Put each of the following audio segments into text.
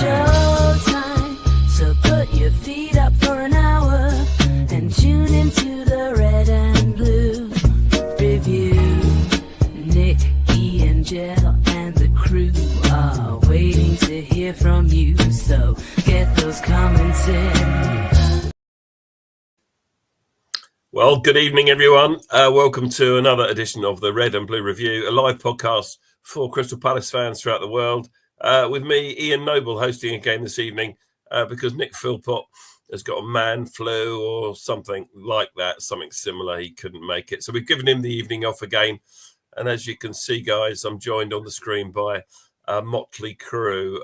showtime. So put your feet up for an hour and tune into the Red and Blue Review. Nick, Ian, Jill, and the crew are waiting to hear from you. So get those comments in. Well, good evening, everyone. Welcome to another edition of the Red and Blue Review, a live podcast for Crystal Palace fans throughout the world. With me, Ian Noble, hosting again this evening because Nick Philpott has got a man flu or something like that, something similar. He couldn't make it. So we've given him the evening off again. And as you can see, guys, I'm joined on the screen by a motley crew.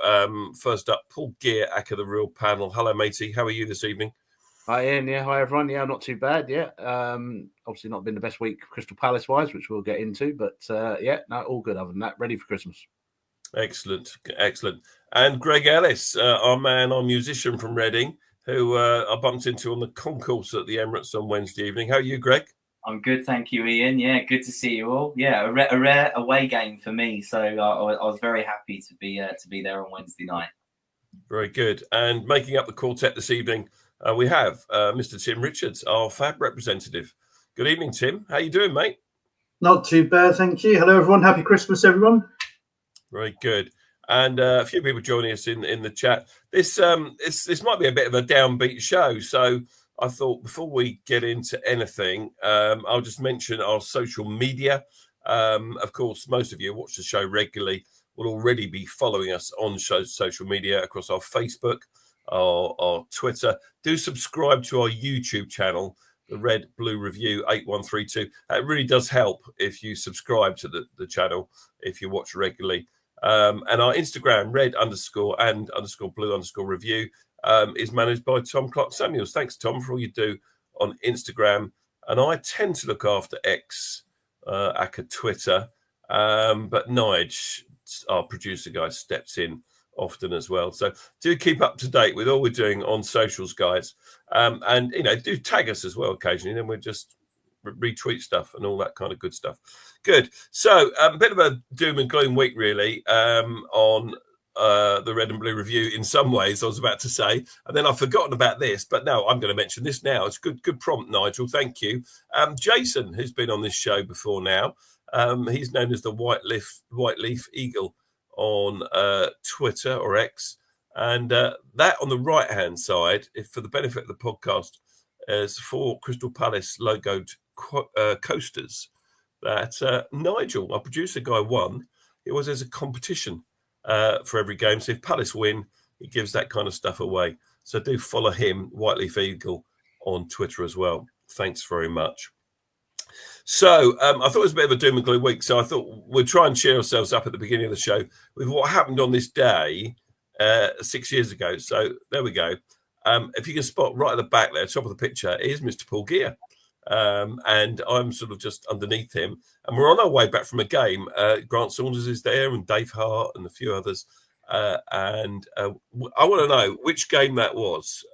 First up, Paul Gear, Acker the Real Panel. Hello, matey. How are you this evening? Hi, Ian. Yeah, hi, everyone. Yeah, not too bad. Yeah, obviously not been the best week Crystal Palace-wise, which we'll get into. But, yeah, no, all good other than that. Ready for Christmas. Excellent, excellent. And Greg Ellis, our man, our musician from Reading, who I bumped into on the concourse at the Emirates on Wednesday evening. How are you, Greg? I'm good, thank you, Ian. Yeah, good to see you all. Yeah, a rare away game for me, so I was very happy to be there on Wednesday night. Very good. And making up the quartet this evening, we have Mr. Tim Richards, our FAB representative. Good evening, Tim. How you doing, mate? Not too bad, thank you. Hello, everyone. Happy Christmas, everyone. Very good. And a few people joining us in the chat. This might be a bit of a downbeat show, so I thought before we get into anything, I'll just mention our social media. Of course, most of you who watch the show regularly will already be following us on social media across our Facebook, our Twitter. Do subscribe to our YouTube channel, the Red Blue Review 8132. It really does help if you subscribe to the channel, if you watch regularly. And our Instagram, red_and_blue_review, is managed by Tom Clark Samuels. Thanks, Tom, for all you do on Instagram. And I tend to look after X, aka Twitter. But Nige, our producer guy, steps in often as well. So do keep up to date with all we're doing on socials, guys. And, do tag us as well occasionally. Then we'll just retweet stuff and all that kind of good stuff. Good. So a bit of a doom and gloom week, really, on the Red and Blue Review in some ways, I was about to say. And then I've forgotten about this. But no, I'm going to mention this now. It's good prompt, Nigel. Thank you. Jason, who's been on this show before now, he's known as the White Leaf Eagle on Twitter or X, and that on the right hand side, if for the benefit of the podcast, is 4 Crystal Palace logoed coasters that Nigel, our producer guy, won. It was as a competition for every game, so if Palace win, he gives that kind of stuff away. So do follow him, White Leaf Eagle, on Twitter as well. Thanks very much. So I thought it was a bit of a doom and gloom week. So I thought we'd try and cheer ourselves up at the beginning of the show with what happened on this day 6 years ago. So there we go. If you can spot right at the back there, top of the picture, is Mr. Paul Gear. And I'm sort of just underneath him. And we're on our way back from a game. Grant Saunders is there and Dave Hart and a few others. And I want to know which game that was.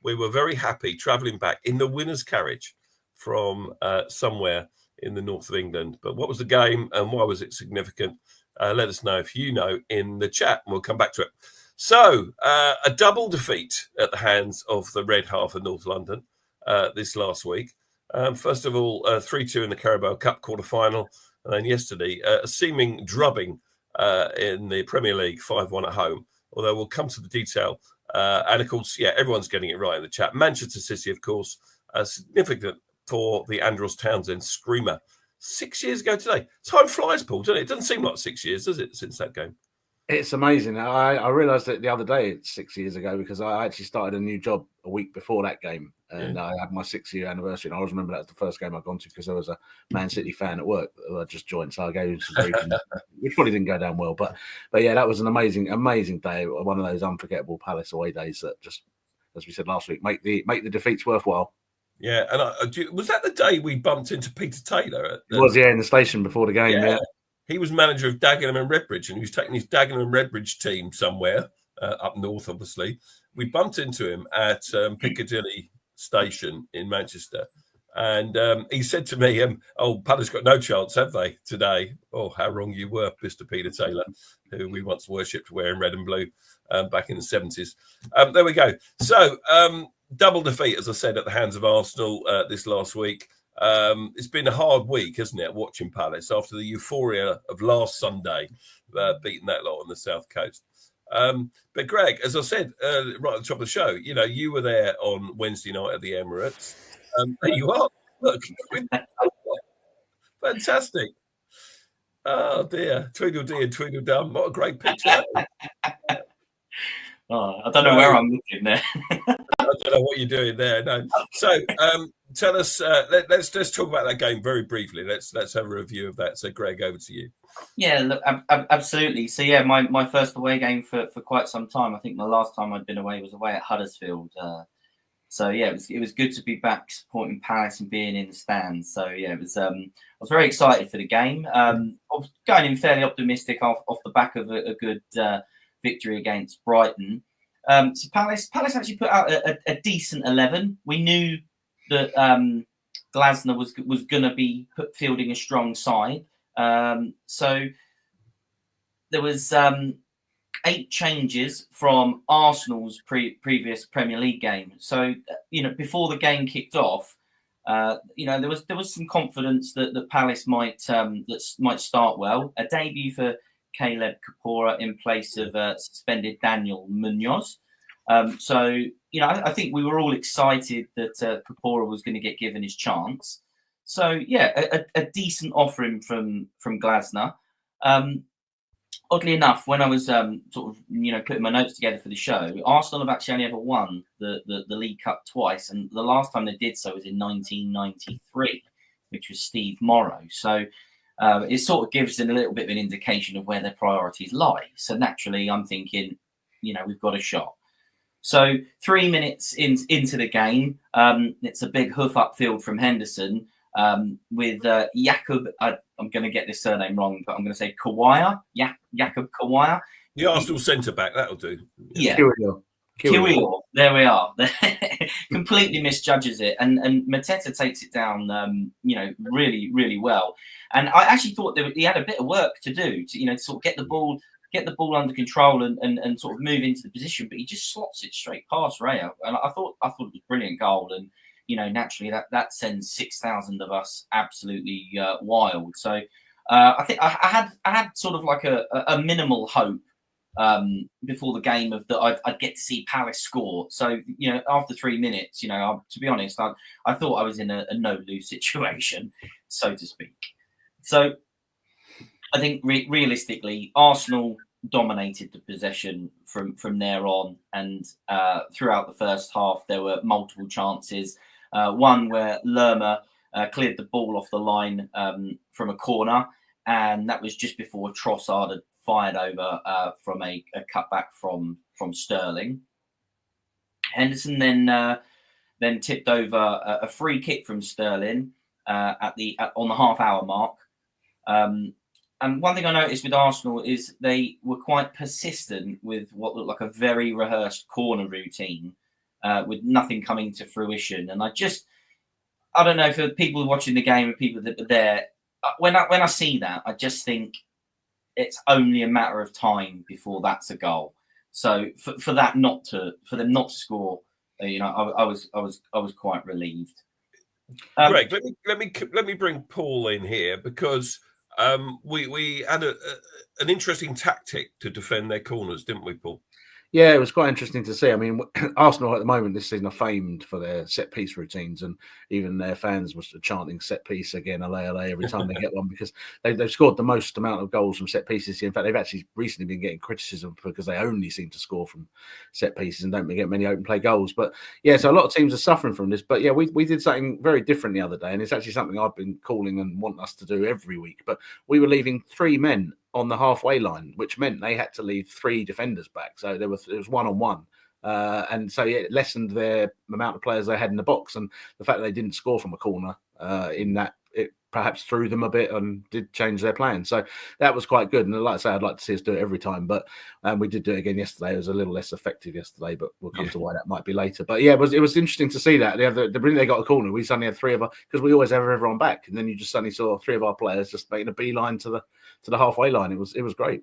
We were very happy travelling back in the winner's carriage from somewhere in the north of England. But what was the game and why was it significant? Let us know if you know in the chat, and we'll come back to it. So, a double defeat at the hands of the red half of North London this last week. First of all, 3-2 in the Carabao Cup quarter-final. And then yesterday, a seeming drubbing in the Premier League, 5-1 at home. Although we'll come to the detail. And, of course, yeah, everyone's getting it right in the chat. Manchester City, of course, significant for the Andros Townsend screamer 6 years ago today. Time flies, Paul, doesn't it? It doesn't seem like 6 years, does it, since that game? It's amazing. I realised that the other day, it's 6 years ago, because I actually started a new job a week before that game. And I had my 6-year anniversary. And I always remember that was the first game I'd gone to because there was a Man City fan at work who I just joined. So I gave him some briefing, which probably didn't go down well. But yeah, that was an amazing day. One of those unforgettable Palace away days that just, as we said last week, make the defeats worthwhile. Yeah, and was that the day we bumped into Peter Taylor? It was, yeah, in the station before the game, yeah. He was manager of Dagenham and Redbridge, and he was taking his Dagenham and Redbridge team somewhere, up north, obviously. We bumped into him at Piccadilly Station in Manchester, And he said to me, "Oh, Palace got no chance, have they, today?" Oh, how wrong you were, Mr. Peter Taylor, who we once worshipped wearing red and blue back in the 70s. There we go. So, double defeat, as I said, at the hands of Arsenal this last week. It's been a hard week, hasn't it, watching Palace after the euphoria of last Sunday, beating that lot on the South Coast. But Greg, as I said right at the top of the show, you were there on Wednesday night at the Emirates. There you are. Look, fantastic. Oh dear, Tweedledee and Tweedledum. What a great picture. Oh, I don't know where I'm looking there. I don't know what you're doing there. No. So tell us. Let's talk about that game very briefly. Let's have a review of that. So Greg, over to you. Yeah, look, absolutely. So yeah, my first away game for quite some time. I think the last time I'd been away was away at Huddersfield. So yeah, it was good to be back supporting Palace and being in the stands. So yeah, it was. I was very excited for the game. I was going in fairly optimistic off the back of a good victory against Brighton. So Palace actually put out a decent 11. We knew that Glasner was going to be fielding a strong side. So there was 8 changes from Arsenal's previous Premier League game. So before the game kicked off, there was some confidence that Palace might start well. A debut for Caleb Kapora in place of suspended Daniel Munoz. So I think we were all excited that Kapora was going to get given his chance. So yeah, a decent offering from Glasner. Oddly enough, when I was putting my notes together for the show, Arsenal have actually only ever won the League Cup twice, and the last time they did so was in 1993, which was Steve Morrow. So it sort of gives them a little bit of an indication of where their priorities lie. So naturally, I'm thinking, we've got a shot. So 3 minutes into the game, it's a big hoof upfield from Henderson. With Jakub, I'm going to get this surname wrong, but I'm going to say Kawaya. Jakub Kawaya. The Arsenal centre-back, that'll do. Yeah. Kiwior. There we are. Completely misjudges it. And Mateta takes it down, really, really well. And I actually thought he had a bit of work to do to sort of get the ball under control and sort of move into the position, but he just slots it straight past Raya. And I thought it was a brilliant goal. And naturally that sends 6,000 of us absolutely wild. So I think I had sort of like a minimal hope before the game of that I'd get to see Palace score. So after 3 minutes, to be honest, I thought I was in a no-lose situation, so to speak. So I think realistically, Arsenal dominated the possession from there on, and throughout the first half there were multiple chances. One where Lerma cleared the ball off the line from a corner, and that was just before Trossard had fired over from a cutback from Sterling. Henderson then tipped over a free kick from Sterling on the half-hour mark. And one thing I noticed with Arsenal is they were quite persistent with what looked like a very rehearsed corner routine, with nothing coming to fruition. And I don't know, for people watching the game and people that were there, when I see that, I just think it's only a matter of time before that's a goal. So for them not to score, I was quite relieved. Greg, let me bring Paul in here, because we had an interesting tactic to defend their corners, didn't we, Paul? Yeah, it was quite interesting to see. I mean, Arsenal at the moment this season are famed for their set-piece routines, and even their fans were chanting set-piece again, LA, every time they get one, because they've scored the most amount of goals from set-pieces. In fact, they've actually recently been getting criticism because they only seem to score from set-pieces and don't get many open-play goals. But yeah, so a lot of teams are suffering from this. But yeah, we did something very different the other day, and it's actually something I've been calling and want us to do every week. But we were leaving 3 men on the halfway line, which meant they had to leave 3 defenders back. So it was 1-on-1. And so it lessened their amount of players they had in the box. And the fact that they didn't score from a corner perhaps threw them a bit and did change their plan. So that was quite good. And like I say, I'd like to see us do it every time. But we did do it again yesterday. It was a little less effective yesterday, but we'll come to why that might be later. But yeah, it was interesting to see that. The minute they got a corner, we suddenly had three of our, because we always have everyone back, and then you just suddenly saw three of our players just making a beeline to the halfway line. It was great.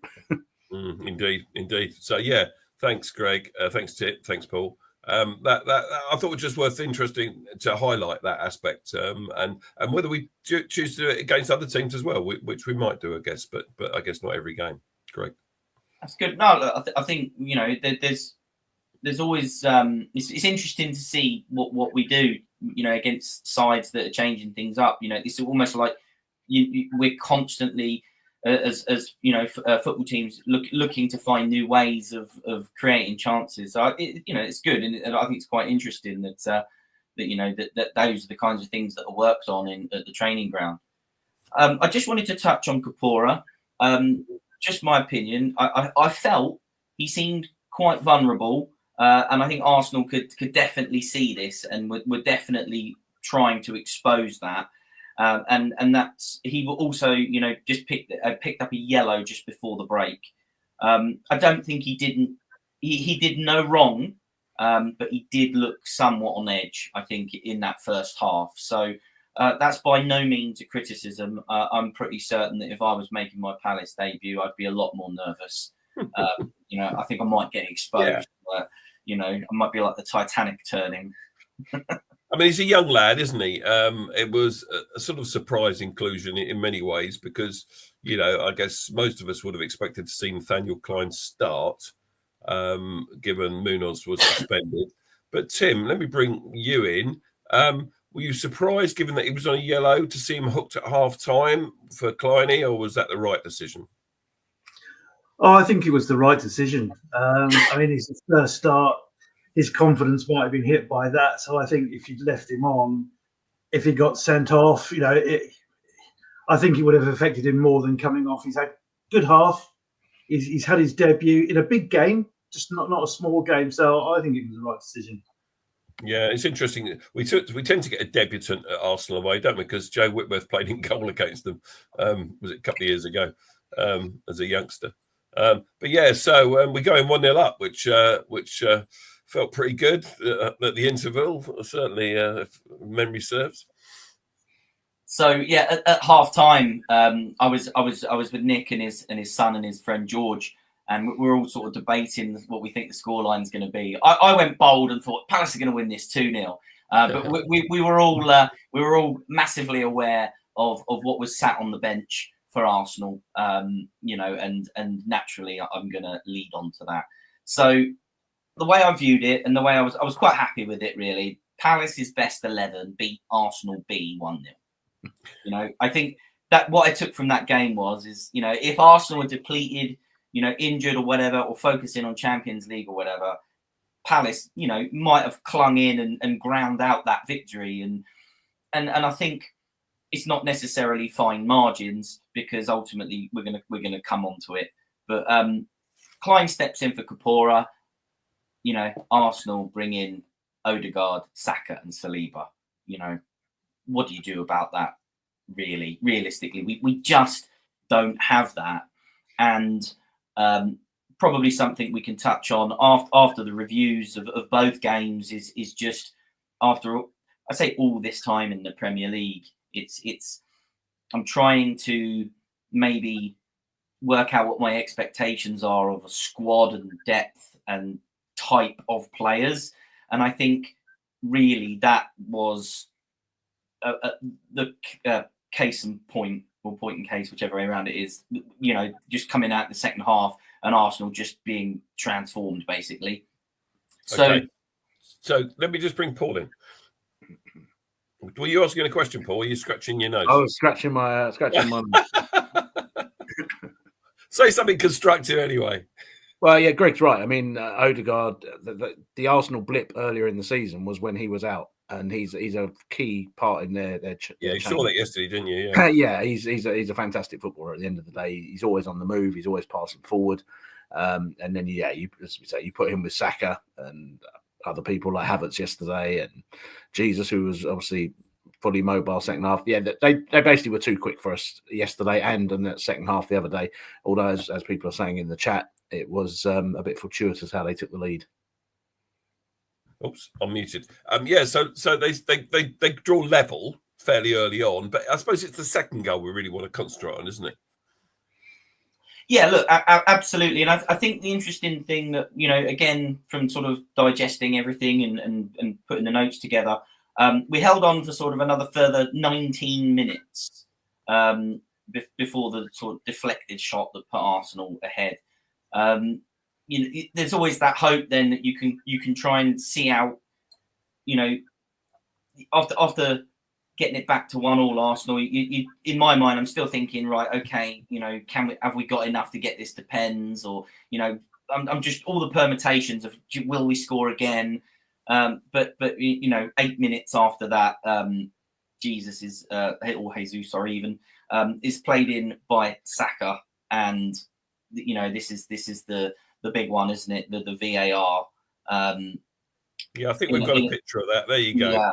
Indeed. So yeah, thanks, Greg. Thanks, Tip. Thanks, Paul. That I thought was just worth interesting to highlight that aspect, and whether we choose to do it against other teams as well, which we might do, I guess, but I guess not every game. Great. That's good. No, I think there's always it's interesting to see what we do, against sides that are changing things up. It's almost like we're constantly as football teams looking to find new ways of creating chances. So it's good, and I think it's quite interesting that that those are the kinds of things that are worked on at the training ground. I just wanted to touch on Kapora. Just my opinion. I felt he seemed quite vulnerable, and I think Arsenal could definitely see this, and were definitely trying to expose that. And that's, he will also, just picked up a yellow just before the break. I don't think he did no wrong, but he did look somewhat on edge, I think, in that first half. So that's by no means a criticism. I'm pretty certain that if I was making my Palace debut, I'd be a lot more nervous. I think I might get exposed. Yeah. I might be like the Titanic turning. I mean, he's a young lad, isn't he? It was a sort of surprise inclusion in many ways because, I guess most of us would have expected to see Nathaniel Klein start, given Munoz was suspended. But Tim, let me bring you in. Were you surprised, given that he was on a yellow, to see him hooked at half-time for Kleiny, or was that the right decision? Oh, I think it was the right decision. It's his first start. His confidence might have been hit by that. So I think if you'd left him on, if he got sent off, I think it would have affected him more than coming off. He's had a good half. He's had his debut in a big game, just not a small game. So I think it was the right decision. Yeah, it's interesting. We tend to get a debutant at Arsenal away, don't we? Because Joe Whitworth played in goal against them. Was it a couple of years ago as a youngster? But yeah, so we're going 1-0 up, which felt pretty good at the interval. Certainly, if memory serves. So yeah, at half time, I was with Nick and his son and his friend George, and we're all sort of debating what we think the scoreline is going to be. I went bold and thought Palace are going to win this 2-0, but we were all massively aware of what was sat on the bench for Arsenal, and naturally I'm going to lead on to that. So the way I viewed it and the way I was quite happy with it, really. Palace's best 11 beat Arsenal B 1-0. I think that what I took from that game is if Arsenal were depleted, injured or whatever, or focusing on Champions League or whatever, Palace, might have clung in and ground out that victory. And I think it's not necessarily fine margins because ultimately we're gonna come onto it. But Klein steps in for Kapora. Arsenal bring in Odegaard, Saka, and Saliba. What do you do about that? Really, realistically, we just don't have that, and probably something we can touch on after the reviews of both games is just after I say all this time in the Premier League. It's I'm trying to maybe work out what my expectations are of a squad and depth and type of players, and I think really that was the case in point, or point in case, whichever way around it is. Just coming out in the second half and Arsenal just being transformed, basically. Okay. So let me just bring Paul in. Were you asking a question, Paul? Were you scratching your nose? I was scratching my Say something constructive anyway. Well, yeah, Greg's right. I mean, Odegaard, the Arsenal blip earlier in the season was when he was out, and he's a key part in their you saw that yesterday, didn't you? Yeah, yeah, he's a fantastic footballer. At the end of the day, he's always on the move. He's always passing forward, and then you put him with Saka and other people like Havertz yesterday, and Jesus, who was obviously fully mobile second half. Yeah, they basically were too quick for us yesterday and in the second half the other day. Although, as people are saying in the chat, it was a bit fortuitous how they took the lead. Oops, I'm muted. So they draw level fairly early on, but I suppose it's the second goal we really want to concentrate on, isn't it? Yeah, look, absolutely. And I think the interesting thing that, again, from sort of digesting everything and putting the notes together, we held on for sort of another further 19 minutes before the sort of deflected shot that put Arsenal ahead. There's always that hope then that you can try and see out, after getting it back to 1-1 Arsenal, you, in my mind, I'm still thinking, right, okay, have we got enough to get this to pens, or I'm just all the permutations of will we score again? But 8 minutes after that, Jesus is or Jesus, sorry, even is played in by Saka, and this is the big one, isn't it? The VAR. Yeah, I think we've got a picture of that. There you go. Yeah.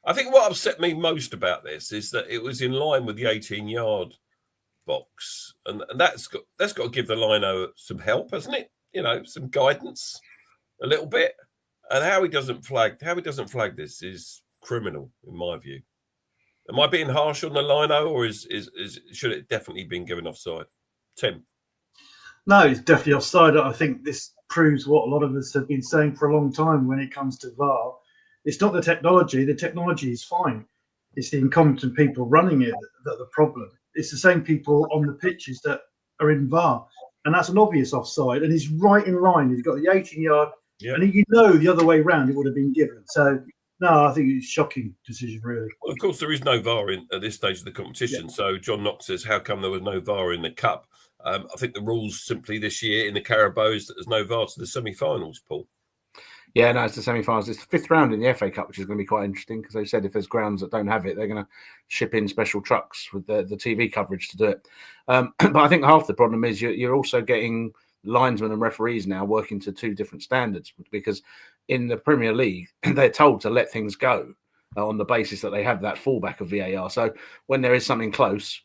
I think what upset me most about this is that it was in line with the 18-yard box, and that's got to give the lino some help, hasn't it? Some guidance, a little bit. And how he doesn't flag this is criminal, in my view. Am I being harsh on the lino, or should it definitely been given offside? Tim? No, it's definitely offside. I think this proves what a lot of us have been saying for a long time when it comes to VAR. It's not the technology. The technology is fine. It's the incompetent people running it that are the problem. It's the same people on the pitches that are in VAR. And that's an obvious offside. And he's right in line. He's got the 18-yard. Yep. And the other way round, it would have been given. So, no, I think it's a shocking decision, really. Well, of course, there is no VAR at this stage of the competition. Yeah. So John Knox says, how come there was no VAR in the Cup? I think the rules simply this year in the Carabao is that there's no VAR to the semi-finals, Paul. Yeah, no, it's the semi-finals. It's the fifth round in the FA Cup, which is going to be quite interesting because they said if there's grounds that don't have it, they're going to ship in special trucks with the TV coverage to do it. But I think half the problem is you're also getting linesmen and referees now working to two different standards, because in the Premier League, they're told to let things go on the basis that they have that fallback of VAR. So when there is something close,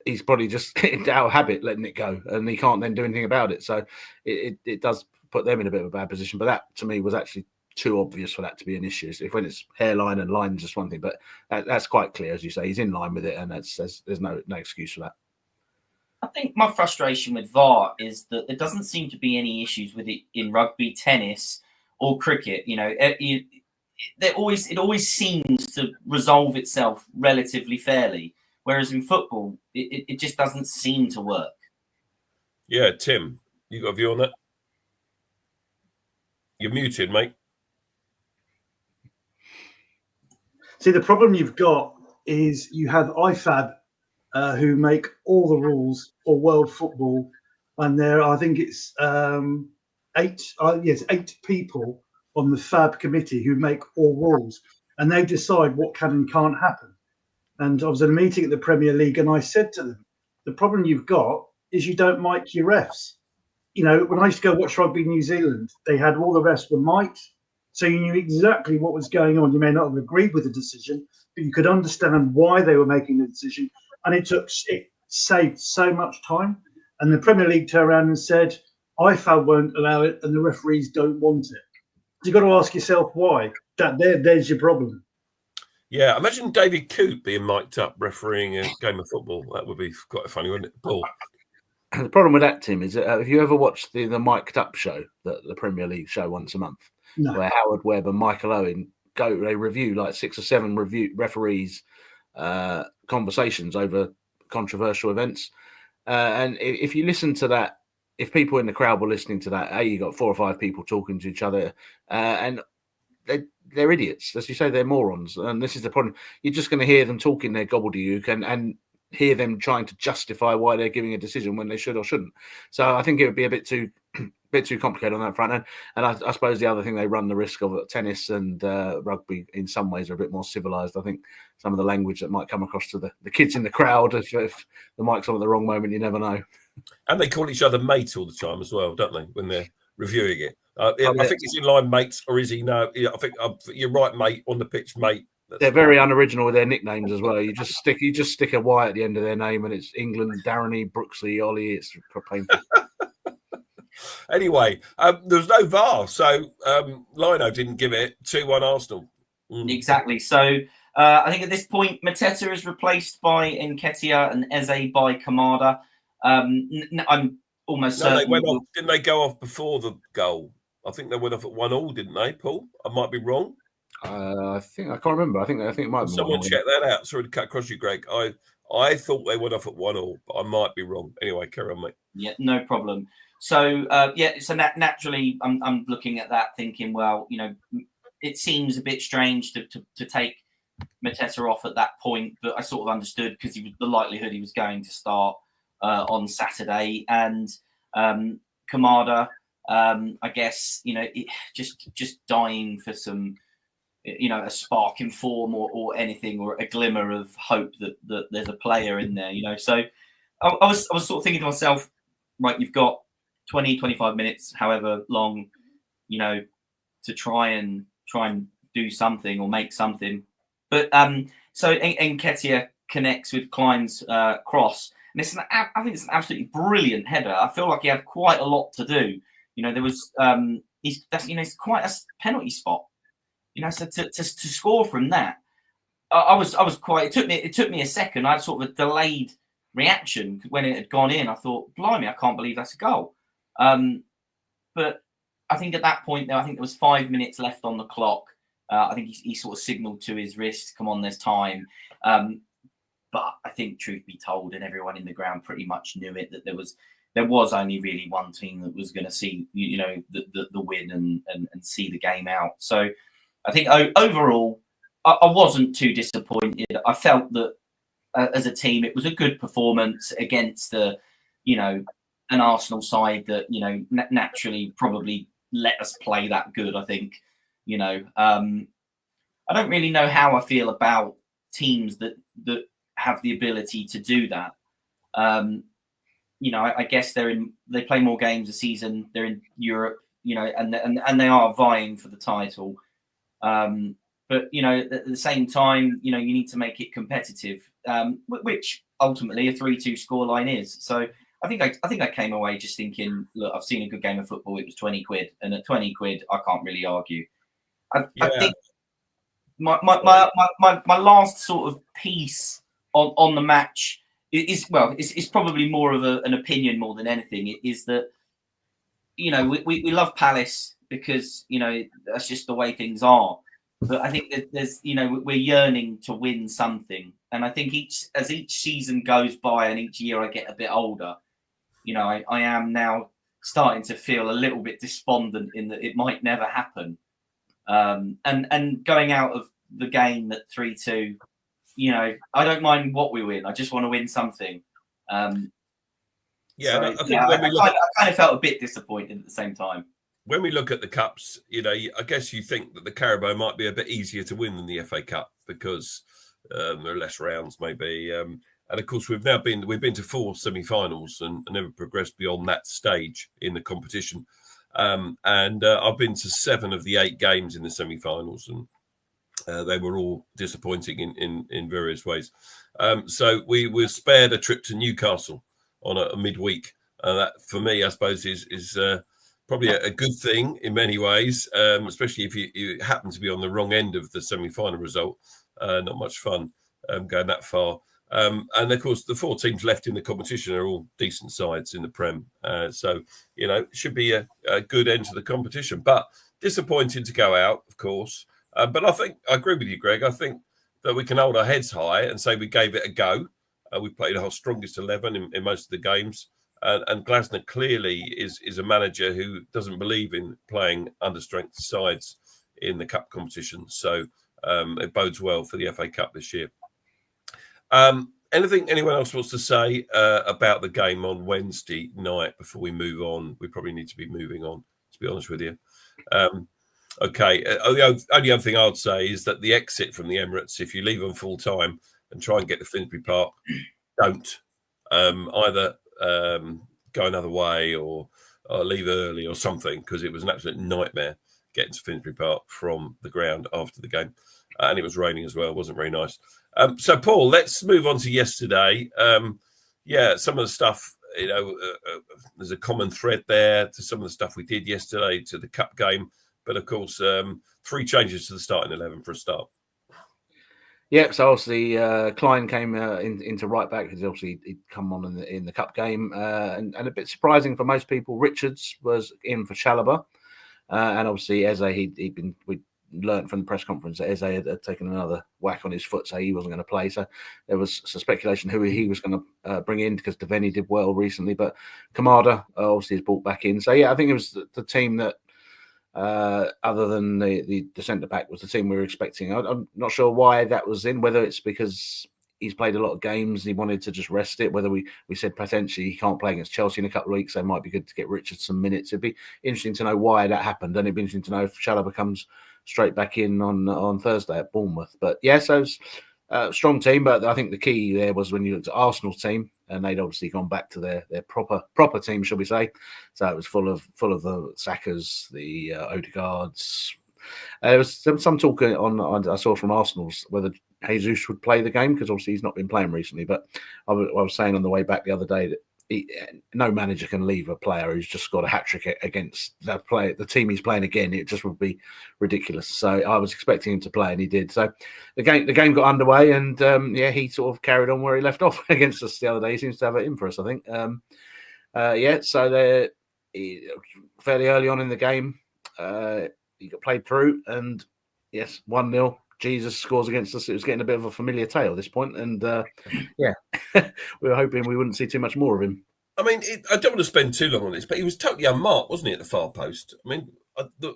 he's probably just out of habit letting it go, and he can't then do anything about it. So it does put them in a bit of a bad position. But that, to me, was actually too obvious for that to be an issue. So when it's hairline and line, just one thing, but that's quite clear, as you say. He's in line with it, and there's no excuse for that. I think my frustration with VAR is that there doesn't seem to be any issues with it in rugby, tennis, or cricket. It always seems to resolve itself relatively fairly, whereas in football, it just doesn't seem to work. Yeah, Tim, you got a view on that? You're muted, mate. See, the problem you've got is you have IFAB who make all the rules for world football, and I think it's 8 people on the FAB committee who make all rules, and they decide what can and can't happen. And I was at a meeting at the Premier League, and I said to them, the problem you've got is you don't mic your refs. When I used to go watch Rugby New Zealand, they had all the refs were mic'd, so you knew exactly what was going on. You may not have agreed with the decision, but you could understand why they were making the decision, and it saved so much time. And the Premier League turned around and said, IFAB won't allow it, and the referees don't want it. So you've got to ask yourself why. There's your problem. Yeah, imagine David Coote being mic'd up refereeing a game of football. That would be quite funny, wouldn't it, Paul? The problem with that, Tim, is that have you ever watched the mic'd up show that the Premier League show once a month? No. Where Howard Webb and Michael Owen they review like 6 or 7 referees conversations over controversial events. And if you listen to that, if people in the crowd were listening to that, you got 4 or 5 people talking to each other, and they're idiots. As you say, they're morons. And this is the problem. You're just going to hear them talking their gobbledygook and hear them trying to justify why they're giving a decision when they should or shouldn't. So I think it would be a bit too complicated on that front. And I suppose the other thing, they run the risk of tennis and rugby in some ways are a bit more civilized. I think some of the language that might come across to the kids in the crowd, if the mic's on at the wrong moment, you never know. And they call each other mate all the time as well, don't they, when they're reviewing it? I think he's in line, mates, or is he? No, I think you're right, mate, on the pitch, mate. They're very unoriginal with their nicknames as well. You just stick a Y at the end of their name, and it's England, Darreny, Brooksley, Ollie. It's painful. Anyway, there was no VAR, so Lino didn't give it 2-1 Arsenal. Exactly. So I think at this point, Mateta is replaced by Nketiah and Eze by Kamada. I'm almost certain. Didn't they go off before the goal? I think they went off at 1-1, didn't they, Paul? I might be wrong. I can't remember. I think it might be. Someone check that out. Sorry to cut across you, Greg. I thought they went off at 1-1, but I might be wrong. Anyway, carry on, mate. Yeah, no problem. So naturally, I'm looking at that, thinking, well, it seems a bit strange to take Mateta off at that point, but I sort of understood because the likelihood he was going to start on Saturday, and Kamada, I guess, just dying for some, a spark in form or anything, or a glimmer of hope that there's a player in there, So I was sort of thinking to myself, right, you've got 20, 25 minutes, however long, to try and do something or make something. But so Nketiah connects with Klein's cross, and I think it's an absolutely brilliant header. I feel like he had quite a lot to do. There was it's quite a penalty spot. So to score from that, I was quite. It took me a second. I had sort of a delayed reaction when it had gone in. I thought, blimey, I can't believe that's a goal. But I think at that point, I think there was 5 minutes left on the clock. I think he sort of signalled to his wrist, "Come on, there's time." But I think, truth be told, and everyone in the ground pretty much knew it, that there was only really one team that was going to see, the win and see the game out. So I think overall, I wasn't too disappointed. I felt that as a team, it was a good performance against an Arsenal side that, naturally probably let us play that good. I think, I don't really know how I feel about teams that have the ability to do that. I guess they play more games a season. They're in Europe, and they are vying for the title. But at the same time, you need to make it competitive, which ultimately a 3-2 scoreline is. So I think I came away just thinking, look, I've seen a good game of football. It was 20 quid, and at 20 quid, I can't really argue. I think my last sort of piece on the match is probably more of an opinion more than anything. It is that we love Palace because that's just the way things are. But I think that there's we're yearning to win something, and I think as each season goes by and each year I get a bit older, I am now starting to feel a little bit despondent in that it might never happen. And going out of the game at 3-2, I don't mind what we win. I just want to win something. I kind of felt a bit disappointed at the same time. When we look at the cups, I guess you think that the Carabao might be a bit easier to win than the FA Cup because there are less rounds, maybe. And of course, we've been to 4 semi-finals and never progressed beyond that stage in the competition. And I've been to 7 of the 8 games in the semi-finals, and they were all disappointing in various ways. So we were spared a trip to Newcastle on a midweek. That, for me, I suppose, is probably a good thing in many ways, especially if you happen to be on the wrong end of the semi-final result. Not much fun going that far. And of course, the 4 teams left in the competition are all decent sides in the Prem. So, it should be a good end to the competition. But disappointing to go out, of course. But I think I agree with you, Greg. I think that we can hold our heads high and say we gave it a go. We played our strongest 11 in most of the games. And Glasner clearly is a manager who doesn't believe in playing understrength sides in the cup competition. So it bodes well for the FA Cup this year. Anything anyone else wants to say about the game on Wednesday night before we move on? We probably need to be moving on, to be honest with you. Okay. The only other thing I would say is that the exit from the Emirates, if you leave on full time and try and get to Finsbury Park, don't. Either go another way or leave early or something, because it was an absolute nightmare getting to Finsbury Park from the ground after the game. and it was raining as well. It wasn't very nice. So, Paul, let's move on to yesterday. Some of the stuff, there's a common thread there to some of the stuff we did yesterday, to the cup game. But, of course, 3 changes to the starting 11 for a start. Yeah, so obviously Klein came into right back because obviously he'd come on in the cup game, and a bit surprising for most people. Richards was in for Chalobah, and obviously Eze we learned from the press conference that Eze had taken another whack on his foot, so he wasn't going to play. So there was some speculation who he was going to bring in, because Devaney did well recently, but Kamada obviously is brought back in. So yeah, I think it was the team that. Other than the centre back was the team we were expecting. I'm not sure why that was in, whether it's because he's played a lot of games, he wanted to just rest it, whether we said potentially he can't play against Chelsea in a couple of weeks, so it might be good to get Richards some minutes. It'd be interesting to know why that happened, and it'd be interesting to know if Chalobah comes straight back in on Thursday at Bournemouth. But yeah, so it's a strong team, but I think the key there was when you looked at Arsenal's team, and they'd obviously gone back to their proper team, shall we say. So it was full of the Sakas, the Odegaards. There was some talk on I saw from Arsenal's whether Jesus would play the game, because obviously he's not been playing recently. But I was saying on the way back the other day that no manager can leave a player who's just got a hat-trick against the team he's playing again. It just would be ridiculous. So I was expecting him to play, and he did. So the game got underway, and he sort of carried on where he left off against us the other day. He seems to have it in for us, I think. So they're fairly early on in the game. He got played through, and yes, 1-0. Jesus scores against us. It was getting a bit of a familiar tale at this point, and we were hoping we wouldn't see too much more of him. I mean, I don't want to spend too long on this, but he was totally unmarked, wasn't he, at the far post? I mean,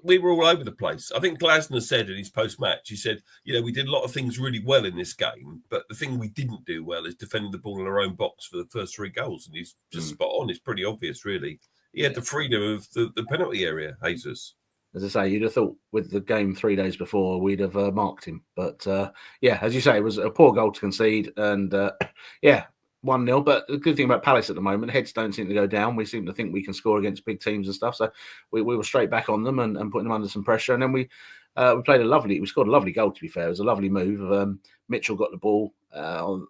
we were all over the place. I think Glasner said in his post-match, he said, we did a lot of things really well in this game, but the thing we didn't do well is defending the ball in our own box for the first 3 goals, and he's just spot on. It's pretty obvious, really. He had the freedom of the penalty area, Jesus. As I say, you'd have thought with the game 3 days before, we'd have marked him. But as you say, it was a poor goal to concede. And 1-0. But the good thing about Palace at the moment, heads don't seem to go down. We seem to think we can score against big teams and stuff. So we were straight back on them and putting them under some pressure. And then we scored a lovely goal, to be fair. It was a lovely move. Mitchell got the ball no,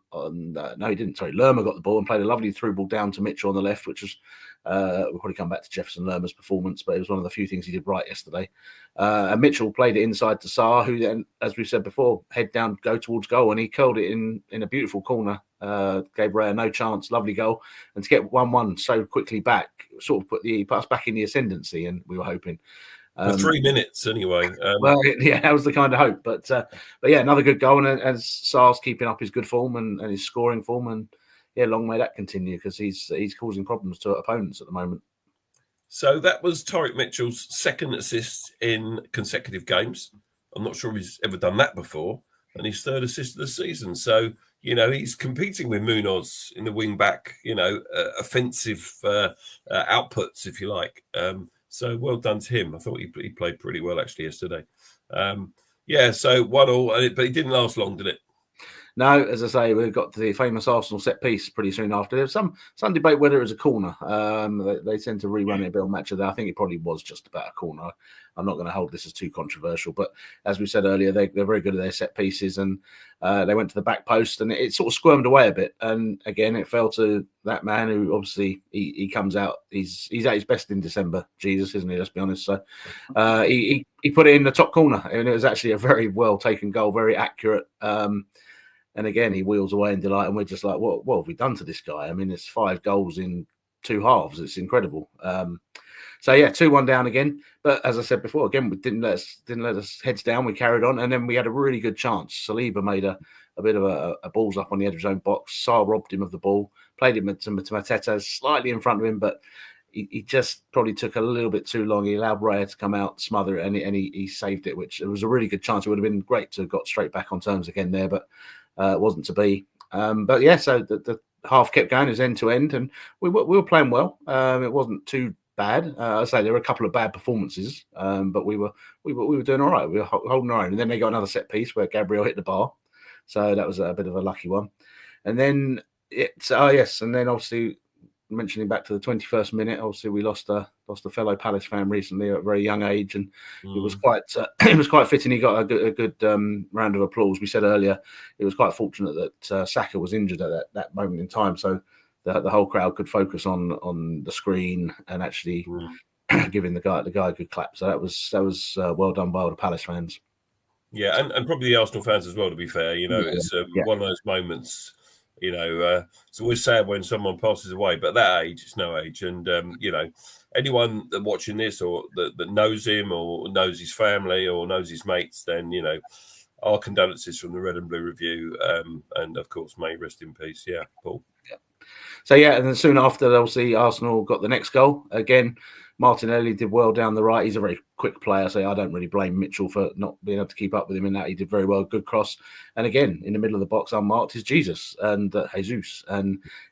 he didn't. Sorry, Lerma got the ball and played a lovely through ball down to Mitchell on the left, which was we'll probably come back to Jefferson Lerma's performance, but it was one of the few things he did right yesterday. And Mitchell played it inside to Sarr, who then, as we said before, head down, go towards goal, and he curled it in a beautiful corner. Gave Raya no chance, lovely goal, and to get 1-1 so quickly back, sort of put us back in the ascendancy, and we were hoping. For 3 minutes, anyway. That was the kind of hope. But yeah, another good goal, and as Sarr's keeping up his good form and his scoring form, and long may that continue, because he's causing problems to opponents at the moment. So that was Tariq Mitchell's 2nd assist in consecutive games. I'm not sure he's ever done that before, and his 3rd assist of the season. So he's competing with Munoz in the wing back. Offensive outputs, if you like. So well done to him. I thought he played pretty well actually yesterday. So 1-1, but it didn't last long, did it? No, as I say, we've got the famous Arsenal set piece pretty soon after. There's some debate whether it was a corner. They tend to rerun it a bit on Match of the Day. I think it probably was just about a corner. I'm not going to hold this as too controversial, but as we said earlier, they're very good at their set pieces, and they went to the back post, and it sort of squirmed away a bit. And again, it fell to that man who obviously he comes out. He's at his best in December, Jesus, isn't he? Let's be honest. So he put it in the top corner, and it was actually a very well taken goal, very accurate. And again, he wheels away in delight, and we're just like, what have we done to this guy? I mean, it's 5 goals in 2 halves. It's incredible. 2-1 down again. But as I said before, again, we didn't let us heads down. We carried on, and then we had a really good chance. Saliba made a bit of a balls up on the edge of his own box. Sarr robbed him of the ball, played it to Mateta, slightly in front of him, but he just probably took a little bit too long. He allowed Raya to come out, smother it, and he saved it, which it was a really good chance. It would have been great to have got straight back on terms again there, but it wasn't to be. So the half kept going as end to end, and we were playing well. It wasn't too bad. I say there were a couple of bad performances, but we were doing all right. We were holding our own, and then they got another set piece where Gabriel hit the bar, so that was a bit of a lucky one. And then and then obviously mentioning back to the 21st minute, obviously we lost a fellow Palace fan recently at a very young age, and it was quite it was quite fitting. He got a good round of applause. We said earlier it was quite fortunate that Saka was injured at that moment in time, so the whole crowd could focus on the screen and actually giving the guy a good clap. So that was well done by all the Palace fans. Yeah, and probably the Arsenal fans as well, to be fair. It's one of those moments, it's always sad when someone passes away, but at that age, it's no age. And, anyone that watching this or that knows him or knows his family or knows his mates, then, our condolences from the Red and Blue Review. And, of course, may rest in peace. Yeah, Paul. Yeah. So, and then soon after, obviously, Arsenal got the next goal. Again, Martinelli did well down the right. He's a very quick player, so I don't really blame Mitchell for not being able to keep up with him in that. He did very well, good cross. And again, in the middle of the box, unmarked, is Jesus. And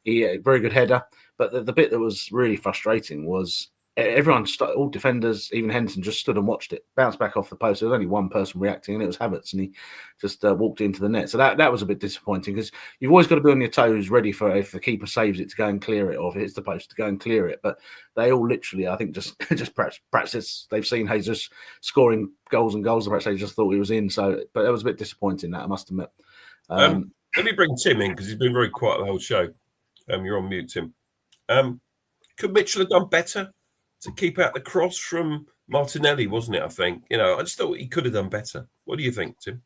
he very good header. But the bit that was really frustrating was everyone, all defenders, even Henderson, just stood and watched it, bounced back off the post. There was only one person reacting, and it was Havertz, and he just walked into the net. So that was a bit disappointing, because you've always got to be on your toes, ready for if the keeper saves it to go and clear it, or if it hits the post to go and clear it. But they all literally, I think, just perhaps they've seen Jesus scoring goals and goals, and perhaps they just thought he was in. So, but it was a bit disappointing, that I must admit. Let me bring Tim in, because he's been very quiet the whole show. You're on mute, Tim. Could Mitchell have done better to keep out the cross from Martinelli, wasn't it, I think? I just thought he could have done better. What do you think, Tim?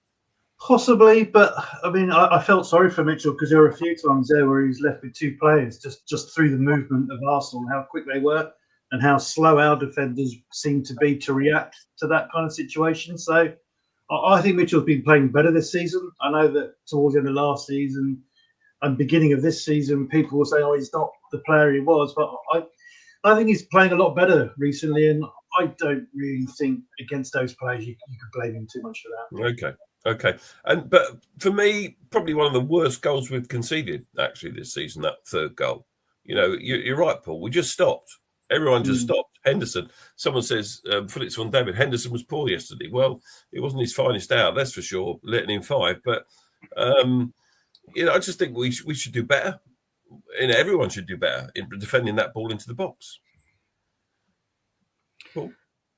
Possibly, but I mean, I felt sorry for Mitchell, because there were a few times there where he was left with two players just through the movement of Arsenal, how quick they were and how slow our defenders seemed to be to react to that kind of situation. So I think Mitchell's been playing better this season. I know that towards the end of last season and beginning of this season, people will say, oh, he's not the player he was, but I think he's playing a lot better recently, and I don't really think against those players you could blame him too much for that. Okay. But for me, probably one of the worst goals we've conceded actually this season, that third goal. You're right, Paul. We just stopped. Everyone just stopped. Henderson. Someone says Felix von David. Henderson was poor yesterday. Well, it wasn't his finest hour, that's for sure. Letting in 5, but I just think we should do better. Everyone should do better in defending that ball into the box. Cool.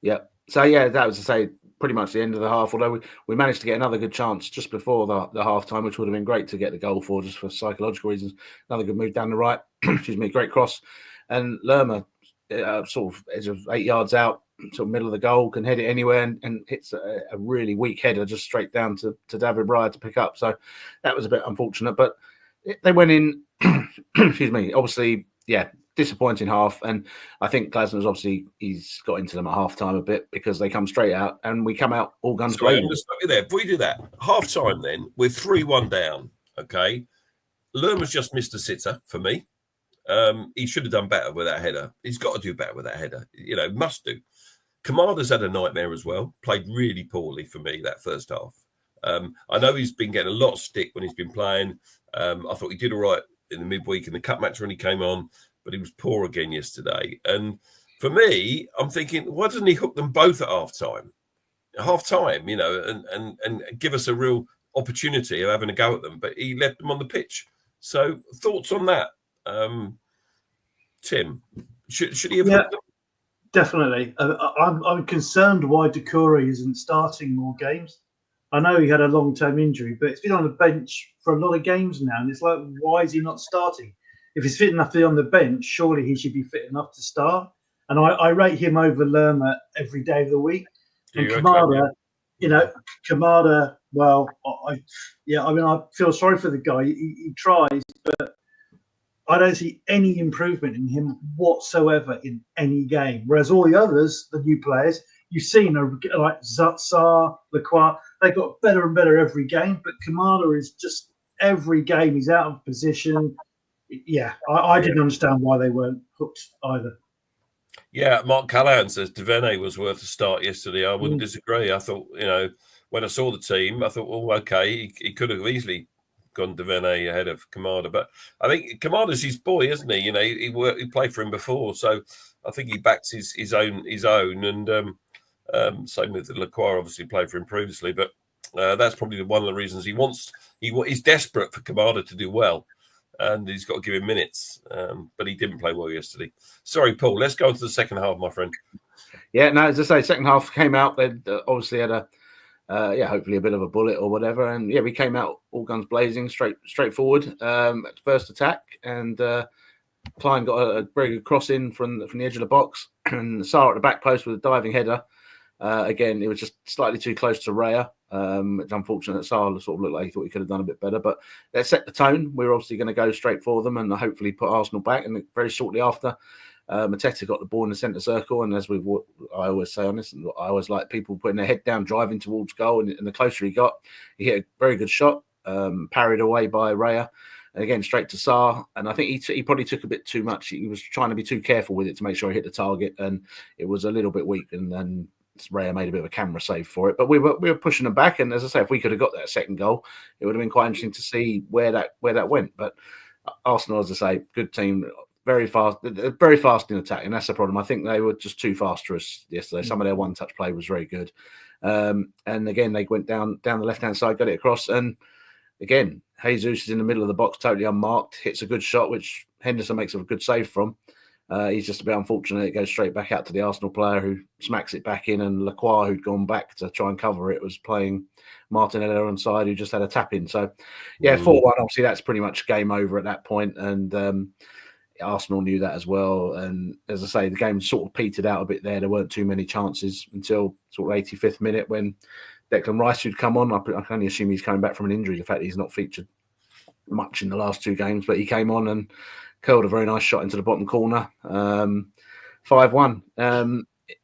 Yeah. So that was to say pretty much the end of the half. Although we managed to get another good chance just before the half time, which would have been great to get the goal for, just for psychological reasons. Another good move down the right. Excuse me, great cross. And Lerma, sort of edge of 8 yards out, sort of middle of the goal, can head it anywhere and hits a really weak header just straight down to David Raya to pick up. So that was a bit unfortunate, but they went in. Excuse me. Obviously, disappointing half, and I think Glasner's obviously he's got into them at half time a bit, because they come straight out and we come out all guns blazing. I'm going to stop you there. If we do that half time, then we're 3-1 down. Okay, Lerma's just missed a sitter for me. He should have done better with that header. He's got to do better with that header. Must do. Kamada's had a nightmare as well. Played really poorly for me that first half. I know he's been getting a lot of stick when he's been playing. I thought he did all right in the midweek in the cup match when he came on, but he was poor again yesterday. And for me, I'm thinking, why doesn't he hook them both at half time, and give us a real opportunity of having a go at them? But he left them on the pitch. So thoughts on that, Tim? Should he have hooked them? Definitely. I'm concerned why Doucouré isn't starting more games. I know he had a long-term injury, but he's been on the bench for a lot of games now, and it's like, why is he not starting? If he's fit enough to be on the bench, surely he should be fit enough to start. And I rate him over Lerma every day of the week. And Kamada, Kamada, well, I feel sorry for the guy. He tries, but I don't see any improvement in him whatsoever in any game. Whereas all the others, the new players, you've seen like Zatsar, Lacroix, they got better and better every game. But Kamada is just every game he's out of position. I didn't understand why they weren't hooked either. Yeah, Mark Callahan says Devaney was worth a start yesterday. I wouldn't disagree. I thought, when I saw the team, I thought, oh, okay, he could have easily gone Devaney ahead of Kamada. But I think Kamada's his boy, isn't he? He played for him before, so I think he backs his own. And same with Lacroix, obviously played for him previously. But that's probably one of the reasons he's desperate for Kamada to do well. and he's got to give him minutes. But he didn't play well yesterday. Sorry, Paul. Let's go on to the second half, my friend. Yeah, no, as I say, second half came out. They obviously had a hopefully a bit of a bullet or whatever, and we came out all guns blazing, straightforward at the first attack, and Klein got a very good cross in from the edge of the box, and Sarr at the back post with a diving header. Again, it was just slightly too close to Raya. It's unfortunate that Sarr sort of looked like he thought he could have done a bit better, but that set the tone. We were obviously going to go straight for them and hopefully put Arsenal back. And very shortly after, Mateta got the ball in the centre circle. And as I always say on this, and I always like people putting their head down, driving towards goal. And the closer he got, he hit a very good shot, parried away by Raya. And again, straight to Sarr. And I think he probably took a bit too much. He was trying to be too careful with it to make sure he hit the target. And it was a little bit weak. And then Raya made a bit of a camera save for it. But we were pushing them back. And as I say, if we could have got that second goal, it would have been quite interesting to see where that went. But Arsenal, as I say, good team, very fast in attack. And that's the problem. I think they were just too fast for us yesterday. Some of their one-touch play was very good. And again, they went down the left-hand side, got it across. And again, Jesus is in the middle of the box, totally unmarked, hits a good shot, which Henderson makes a good save from. He's just a bit unfortunate. It goes straight back out to the Arsenal player who smacks it back in, and Lacroix, who'd gone back to try and cover it, was playing Martinelli on side, who just had a tap in. So, 4-1, obviously that's pretty much game over at that point, and Arsenal knew that as well. And as I say, the game sort of petered out a bit there. There weren't too many chances until sort of 85th minute when Declan Rice would come on. I can only assume he's coming back from an injury, the fact that he's not featured much in the last two games, but he came on and curled a very nice shot into the bottom corner. 5-1.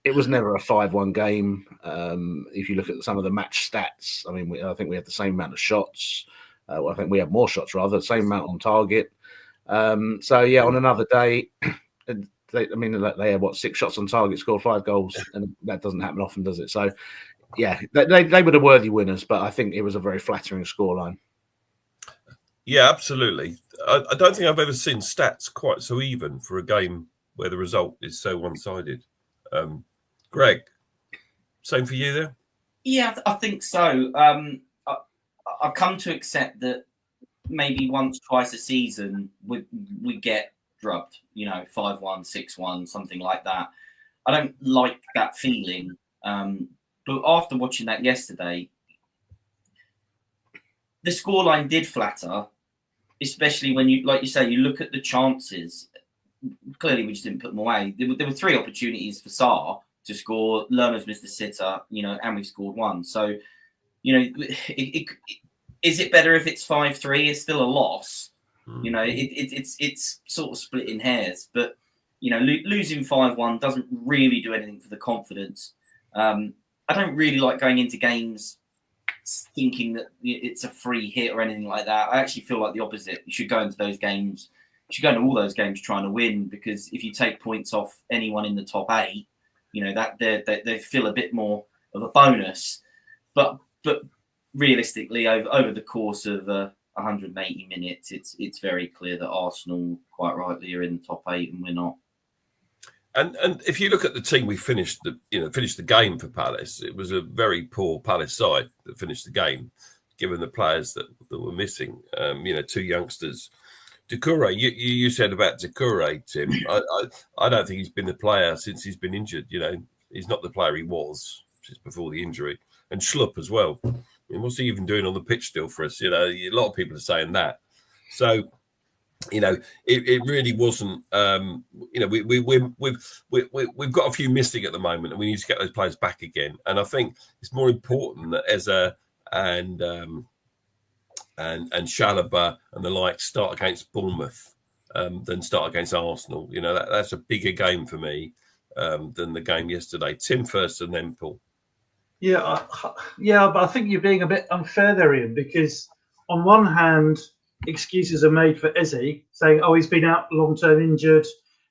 It was never a 5-1 game. If you look at some of the match stats, I mean, I think we had the same amount of shots. I think we had more shots, rather, the same amount on target. On another day, they had 6 shots on target, scored 5 goals, and that doesn't happen often, does it? So, they were the worthy winners, but I think it was a very flattering scoreline. Yeah, absolutely. I don't think I've ever seen stats quite so even for a game where the result is so one-sided. Greg, same for you there? Yeah, I think so. I've come to accept that maybe once, twice a season we get drubbed, 5-1, 6-1, something like that. I don't like that feeling. But after watching that yesterday, the scoreline did flatter, especially when you look at the chances. Clearly, we just didn't put them away. There were 3 opportunities for Sarr to score. Lerner's missed the sitter, and we've scored 1. So, is it better if it's 5-3? It's still a loss. It's sort of splitting hairs. But, losing 5-1 doesn't really do anything for the confidence. I don't really like going into games thinking that it's a free hit or anything like that. I actually feel like the opposite. You should go into those games. You should go into all those games trying to win, because if you take points off anyone in the top 8, that they feel a bit more of a bonus. But realistically, over the course of 180 minutes, it's very clear that Arsenal, quite rightly, are in the top 8 and we're not. And if you look at the team we finished the game for Palace, it was a very poor Palace side that finished the game, given the players that were missing. 2 youngsters. Doucouré, you said about Doucouré, Tim. I don't think he's been the player since he's been injured. He's not the player he was just before the injury. And Schlupp as well. I mean, what's he even doing on the pitch still for us? A lot of people are saying that. So, it really wasn't. We've got a few missing at the moment, and we need to get those players back again. And I think it's more important that Eze and Chalobah and the like start against Bournemouth than start against Arsenal. That's a bigger game for me than the game yesterday. Tim first, and then Paul. Yeah, but I think you're being a bit unfair there, Ian, because on one hand, excuses are made for Eze, saying, he's been out long-term injured,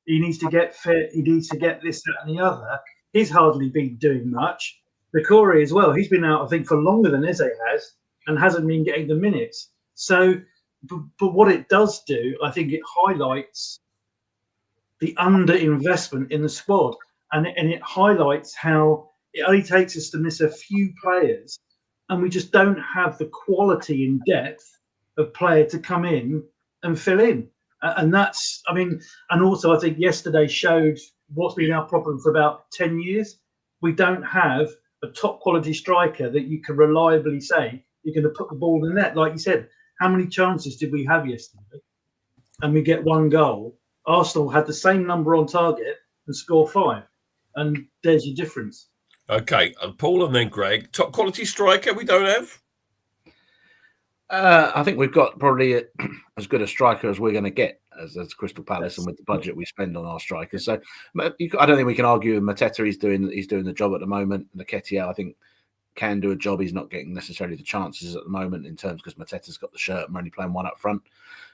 he needs to get fit, he needs to get this, that and the other. He's hardly been doing much. Doucouré as well, he's been out, I think, for longer than Eze has and hasn't been getting the minutes. So, but what it does do, I think it highlights the under-investment in the squad, and it highlights how it only takes us to miss a few players and we just don't have the quality in depth of player to come in and fill in. And that's, I mean, and also I think yesterday showed what's been our problem for about 10 years. We don't have a top quality striker that you can reliably say you're going to put the ball in the net. Like you said, how many chances did we have yesterday? And we get 1 goal. Arsenal had the same number on target and score 5. And there's your difference. Okay, Paul and then Greg. Top quality striker we don't have? I think we've got probably as good a striker as we're going to get as Crystal Palace, and with the budget we spend on our strikers. So I don't think we can argue with Mateta. He's doing the job at the moment. Nketiah, I think, can do a job. He's not getting necessarily the chances at the moment in terms because Mateta's got the shirt and we're only playing one up front.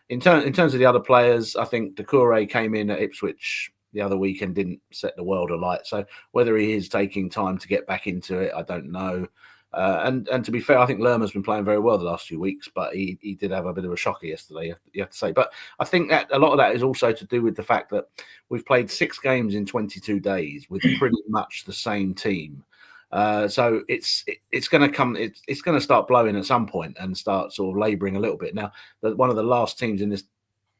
In terms of the other players, I think Doucouré came in at Ipswich the other week and didn't set the world alight. So whether he is taking time to get back into it, I don't know. And to be fair, I think Lerma's been playing very well the last few weeks, but he did have a bit of a shocker yesterday, you have to say. But I think that a lot of that is also to do with the fact that we've played 6 games in 22 days with pretty much the same team. So it's going to come. It's going to start blowing at some point and start sort of labouring a little bit. Now, one of the last teams in this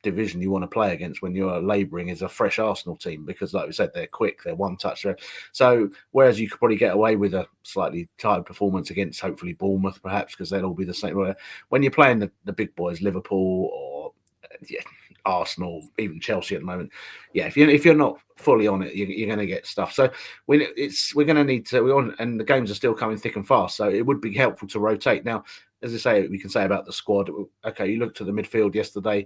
division you want to play against when you're labouring is a fresh Arsenal team, because like we said, they're quick, they're one touch. So whereas you could probably get away with a slightly tired performance against hopefully Bournemouth perhaps, because they'll all be the same. When you're playing the big boys, Liverpool or Arsenal, even Chelsea at the moment, if you're not fully on it, you're going to get stuff. So we're going to need to, and the games are still coming thick and fast, so it would be helpful to rotate. Now, as I say, we can say about the squad, okay, you looked at the midfield yesterday,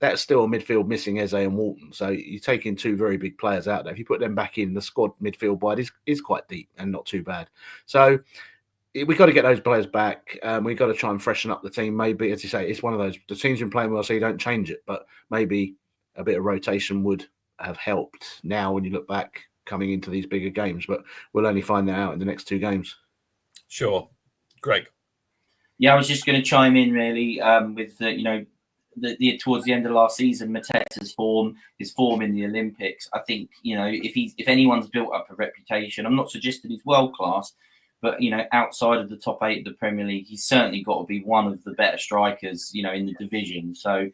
that's still a midfield missing Eze and Walton. So you're taking 2 very big players out there. If you put them back in, the squad midfield wide is quite deep and not too bad. So we've got to get those players back. We've got to try and freshen up the team. Maybe, as you say, it's one of those, the team's been playing well, so you don't change it. But maybe a bit of rotation would have helped now when you look back coming into these bigger games. But we'll only find that out in the next 2 games. Sure. Greg. Yeah, I was just going to chime in really with towards the end of last season, Mateta's his form in the Olympics. I think, if anyone's built up a reputation, I'm not suggesting he's world class, but outside of the top 8 of the Premier League, he's certainly got to be one of the better strikers, in the division. So,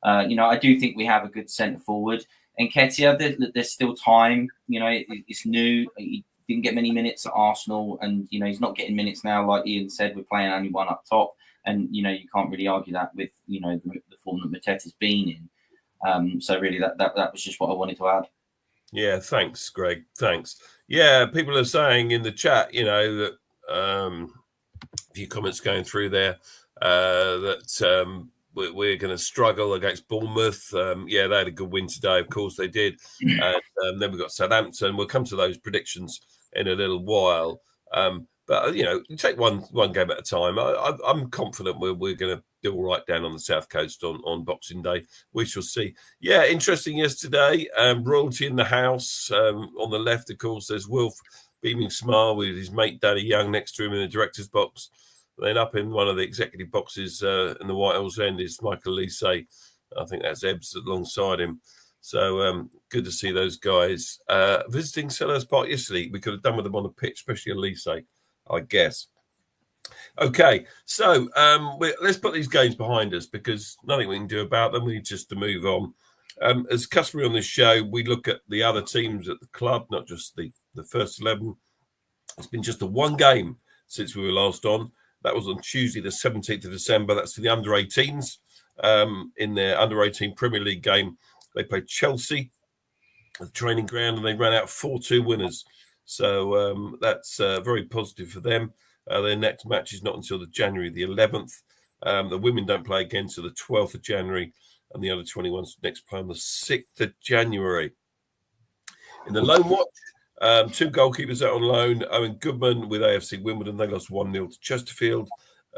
I do think we have a good centre forward. And Nketiah, there's still time. It's new. He didn't get many minutes at Arsenal, and he's not getting minutes now. Like Ian said, we're playing only one up top. And, you can't really argue that with, the form that Mateta's been in. So really that was just what I wanted to add. Yeah, thanks, Greg. Thanks. Yeah, people are saying in the chat, that a few comments going through there, that we're going to struggle against Bournemouth. They had a good win today. Of course they did. And then we've got Southampton. We'll come to those predictions in a little while. But, you take one game at a time. I'm confident we're going to do all right down on the South Coast on Boxing Day. We shall see. Yeah, interesting yesterday. Royalty in the house. On the left, of course, there's Wilf beaming smile with his mate Danny Young next to him in the director's box. Then up in one of the executive boxes in the White House end is Michael Lise. I think that's Ebbs alongside him. So good to see those guys. Visiting Sellers Park yesterday. We could have done with them on the pitch, especially Lise, I guess. Okay, so let's put these games behind us because nothing we can do about them. We need just to move on. As customary on this show, we look at the other teams at the club, not just the first 11. It's been just a 1 game since we were last on. That was on Tuesday, the 17th of December. That's for the under-18s. In their under-18 Premier League game, they played Chelsea at the training ground and they ran out 4-2 winners. So that's very positive for them. Their next match is not until January the 11th. The women don't play again until the 12th of January, and the under-21s next play on the 6th of January. In the loan watch, 2 goalkeepers out on loan. Owen Goodman with AFC Wimbledon. They lost 1-0 to Chesterfield.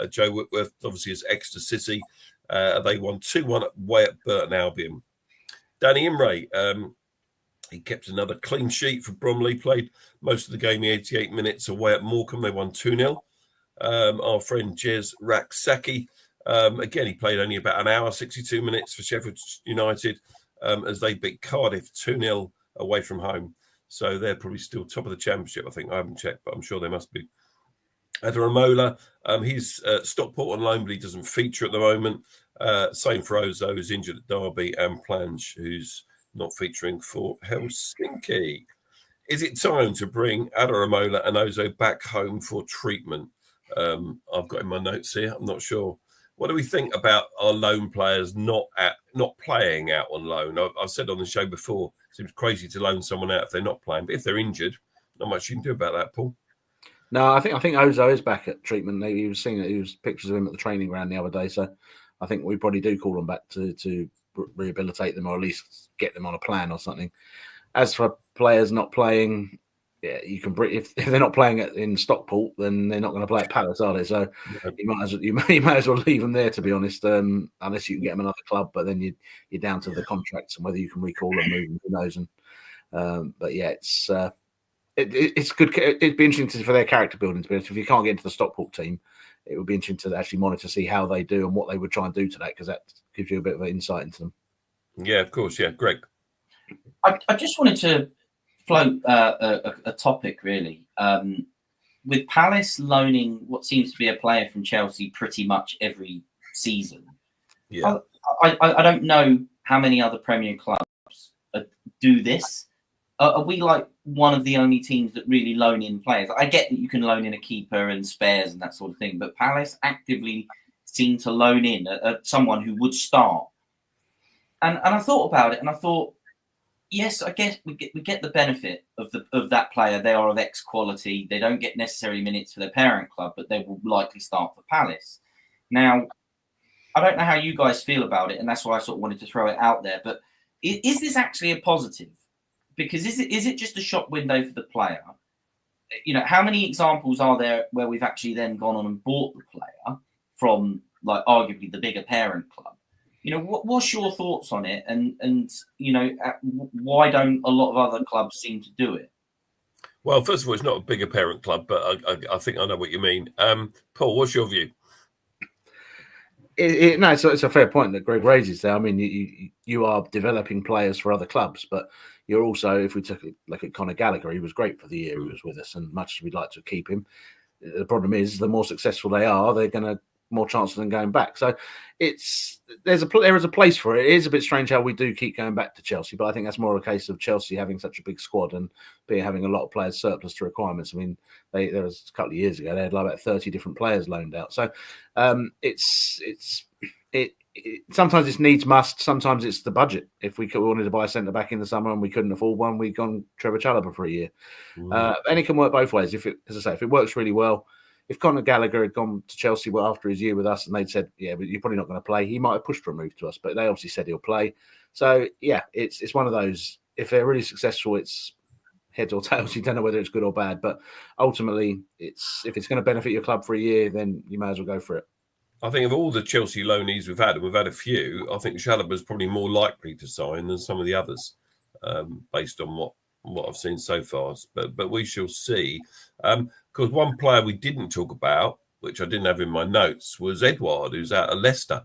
Joe Whitworth, obviously, is Exeter City. They won 2-1 away at Burton Albion. Danny Imray, he kept another clean sheet for Bromley, played most of the game, 88 minutes away at Morecambe. They won 2-0. Our friend Jez Raksaki, again, he played only about an hour, 62 minutes for Sheffield United as they beat Cardiff 2-0 away from home. So they're probably still top of the championship, I think. I haven't checked, but I'm sure they must be. Adaramola, he's Stockport on loan, but he doesn't feature at the moment. Same for Ozo, who's injured at Derby, and Plange, who's not featuring for Helsinki. Is it time to bring Adaramola and Ozo back home for treatment? I've got in my notes here. I'm not sure. What do we think about our loan players not playing out on loan? I've said on the show before, it seems crazy to loan someone out if they're not playing, but if they're injured, not much you can do about that, Paul. No, I think Ozo is back at treatment. He was seeing it. He was pictures of him at the training ground the other day. So I think we probably do call them back to rehabilitate them, or at least get them on a plan or something. As for players not playing, yeah, you can if they're not playing in Stockport, then they're not going to play at Palace, are they? So you might as well leave them there, to be honest, unless you can get them another club. But then you're down to the contracts and whether you can recall them, move them, who knows. And but yeah, it's good. It'd be interesting for their character building. To be honest, if you can't get into the Stockport team, it would be interesting to actually monitor, see how they do and what they would try and do to that, because that gives you a bit of an insight into them. Yeah, of course. Yeah, Greg. I just wanted to float a topic, really. With Palace loaning what seems to be a player from Chelsea pretty much every season. Yeah, I don't know how many other Premier clubs do this. Are we like one of the only teams that really loan in players? I get that you can loan in a keeper and spares and that sort of thing, but Palace actively seem to loan in someone who would start. And I thought about it, and I thought, yes, I guess we get the benefit of that player. They are of X quality. They don't get necessary minutes for their parent club, but they will likely start for Palace. Now, I don't know how you guys feel about it, and that's why I sort of wanted to throw it out there. But is this actually a positive? Because is it just a shop window for the player? You know, how many examples are there where we've actually then gone on and bought the player from, like, arguably the bigger parent club? You know, what's your thoughts on it? And you know, why don't a lot of other clubs seem to do it? Well, first of all, it's not a bigger parent club, but I think I know what you mean. Paul, what's your view? No, it's a fair point that Greg raises there. I mean, you are developing players for other clubs, but you're also, if we took like at Conor Gallagher, he was great for the year he was with us, and much as we'd like to keep him, the problem is the more successful they are, they're going to more chances than going back. So there is a place for it. It is a bit strange how we do keep going back to Chelsea, but I think that's more a case of Chelsea having such a big squad and having a lot of players surplus to requirements. I mean, there was a couple of years ago they had like about 30 different players loaned out. So sometimes it's needs must. Sometimes it's the budget. If we wanted to buy a centre back in the summer and we couldn't afford one, we'd gone Trevor Chalobah for a year. And it can work both ways. If it works really well. If Conor Gallagher had gone to Chelsea after his year with us and they'd said, yeah, but you're probably not going to play, he might have pushed for a move to us, but they obviously said he'll play. So, yeah, it's one of those. If they're really successful, it's heads or tails. You don't know whether it's good or bad, but ultimately, if it's going to benefit your club for a year, then you may as well go for it. I think of all the Chelsea loanees we've had, and we've had a few, I think Chalobah's probably more likely to sign than some of the others, based on what I've seen so far. But we shall see. Because one player we didn't talk about, which I didn't have in my notes, was Edouard, who's out of Leicester.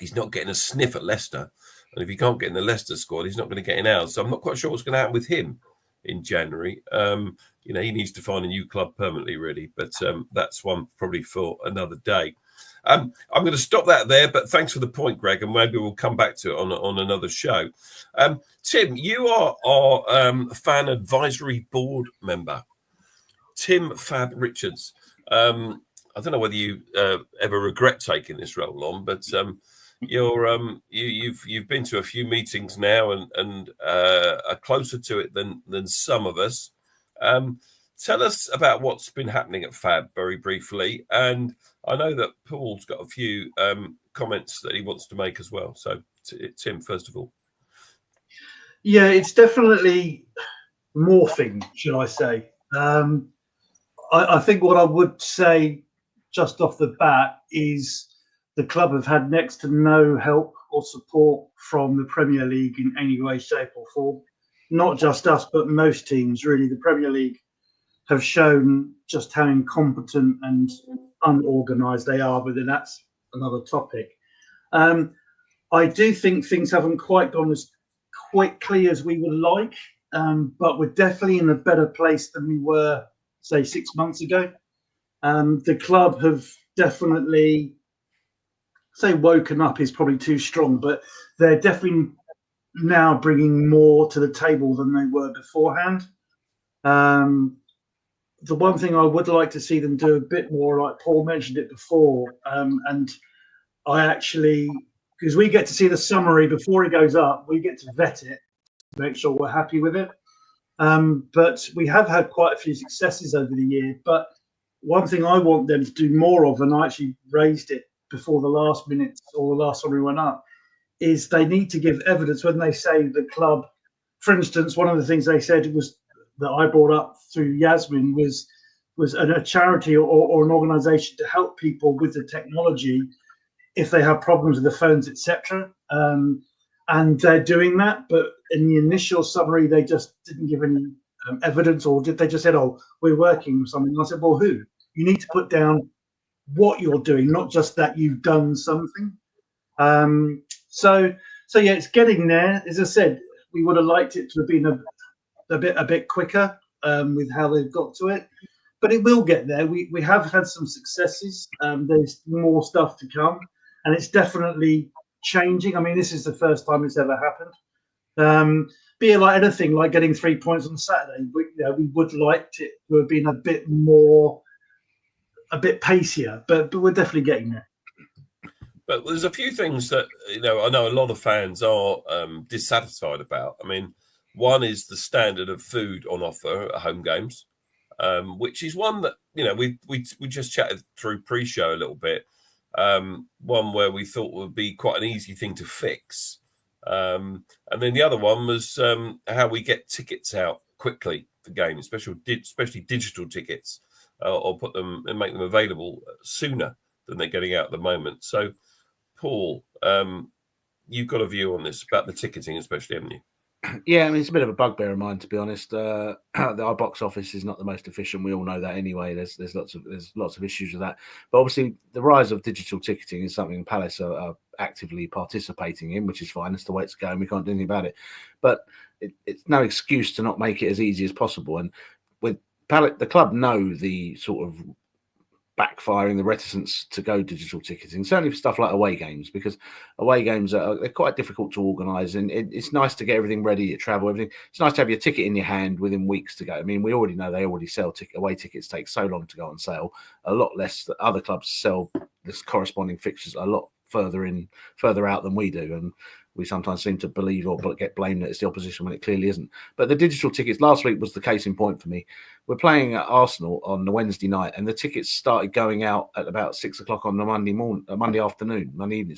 He's not getting a sniff at Leicester. And if he can't get in the Leicester squad, he's not going to get in ours. So I'm not quite sure what's going to happen with him in January. You know, he needs to find a new club permanently, really. But that's one probably for another day. I'm going to stop that there, but thanks for the point, Greg, and maybe we'll come back to it on another show. Tim, you are our fan advisory board member. Tim Fab Richards. I don't know whether you ever regret taking this role on, but you've been to a few meetings now and are closer to it than some of us. Tell us about what's been happening at Fab very briefly, and I know that Paul's got a few comments that he wants to make as well. So, Tim, first of all. Yeah, it's definitely morphing, should I say. I think what I would say just off the bat is the club have had next to no help or support from the Premier League in any way, shape or form. Not just us, but most teams, really. The Premier League have shown just how incompetent and unorganised they are, but then that's another topic. I do think things haven't quite gone as quickly as we would like, but we're definitely in a better place than we were, say, 6 months ago. The club have definitely say woken up is probably too strong, but they're definitely now bringing more to the table than they were beforehand. The one thing I would like to see them do a bit more, like Paul mentioned it before, and I actually, because we get to see the summary before it goes up, we get to vet it to make sure we're happy with it. But we have had quite a few successes over the year. But one thing I want them to do more of, and I actually raised it before the last minute or the last summary went up, is they need to give evidence when they say the club. For instance, one of the things they said was that I brought up through Yasmin was a charity or an organisation to help people with the technology if they have problems with the phones, etc. And they're doing that, but in the initial summary, they just didn't give any evidence, or they just said, "Oh, we're working with something." And I said, "Well, who? You need to put down what you're doing, not just that you've done something." So yeah, it's getting there. As I said, we would have liked it to have been a bit quicker with how they've got to it, but it will get there. We have had some successes. There's more stuff to come, and it's definitely changing. I mean, this is the first time it's ever happened. Be it like anything, like getting 3 points on Saturday, we would like it to have been a bit pacier, but we're definitely getting there. But there's a few things that I know a lot of fans are dissatisfied about. I mean, one is the standard of food on offer at home games, which is one that we just chatted through pre-show a little bit. One where we thought would be quite an easy thing to fix, and then the other one was how we get tickets out quickly for games, especially digital tickets, or put them and make them available sooner than they're getting out at the moment. So, Paul, you've got a view on this about the ticketing, especially, haven't you? Yeah, I mean, it's a bit of a bugbear of mine, to be honest. Our box office is not the most efficient. We all know that anyway. There's lots of issues with that. But obviously, the rise of digital ticketing is something Palace are actively participating in, which is fine. That's the way it's going. We can't do anything about it. But it's no excuse to not make it as easy as possible. And with Palace, the club know the sort of backfiring, the reticence to go digital ticketing, certainly for stuff like away games, because away games they're quite difficult to organise, and it's nice to get everything ready at travel, everything. It's nice to have your ticket in your hand within weeks to go. I mean, we already know they already sell away tickets, take so long to go on sale, a lot less that other clubs sell this corresponding fixtures a lot further out than we do, and we sometimes seem to believe or get blamed that it's the opposition when it clearly isn't. But the digital tickets last week was the case in point for me. We're playing at Arsenal on the Wednesday night, and the tickets started going out at about 6 o'clock on the Monday evening.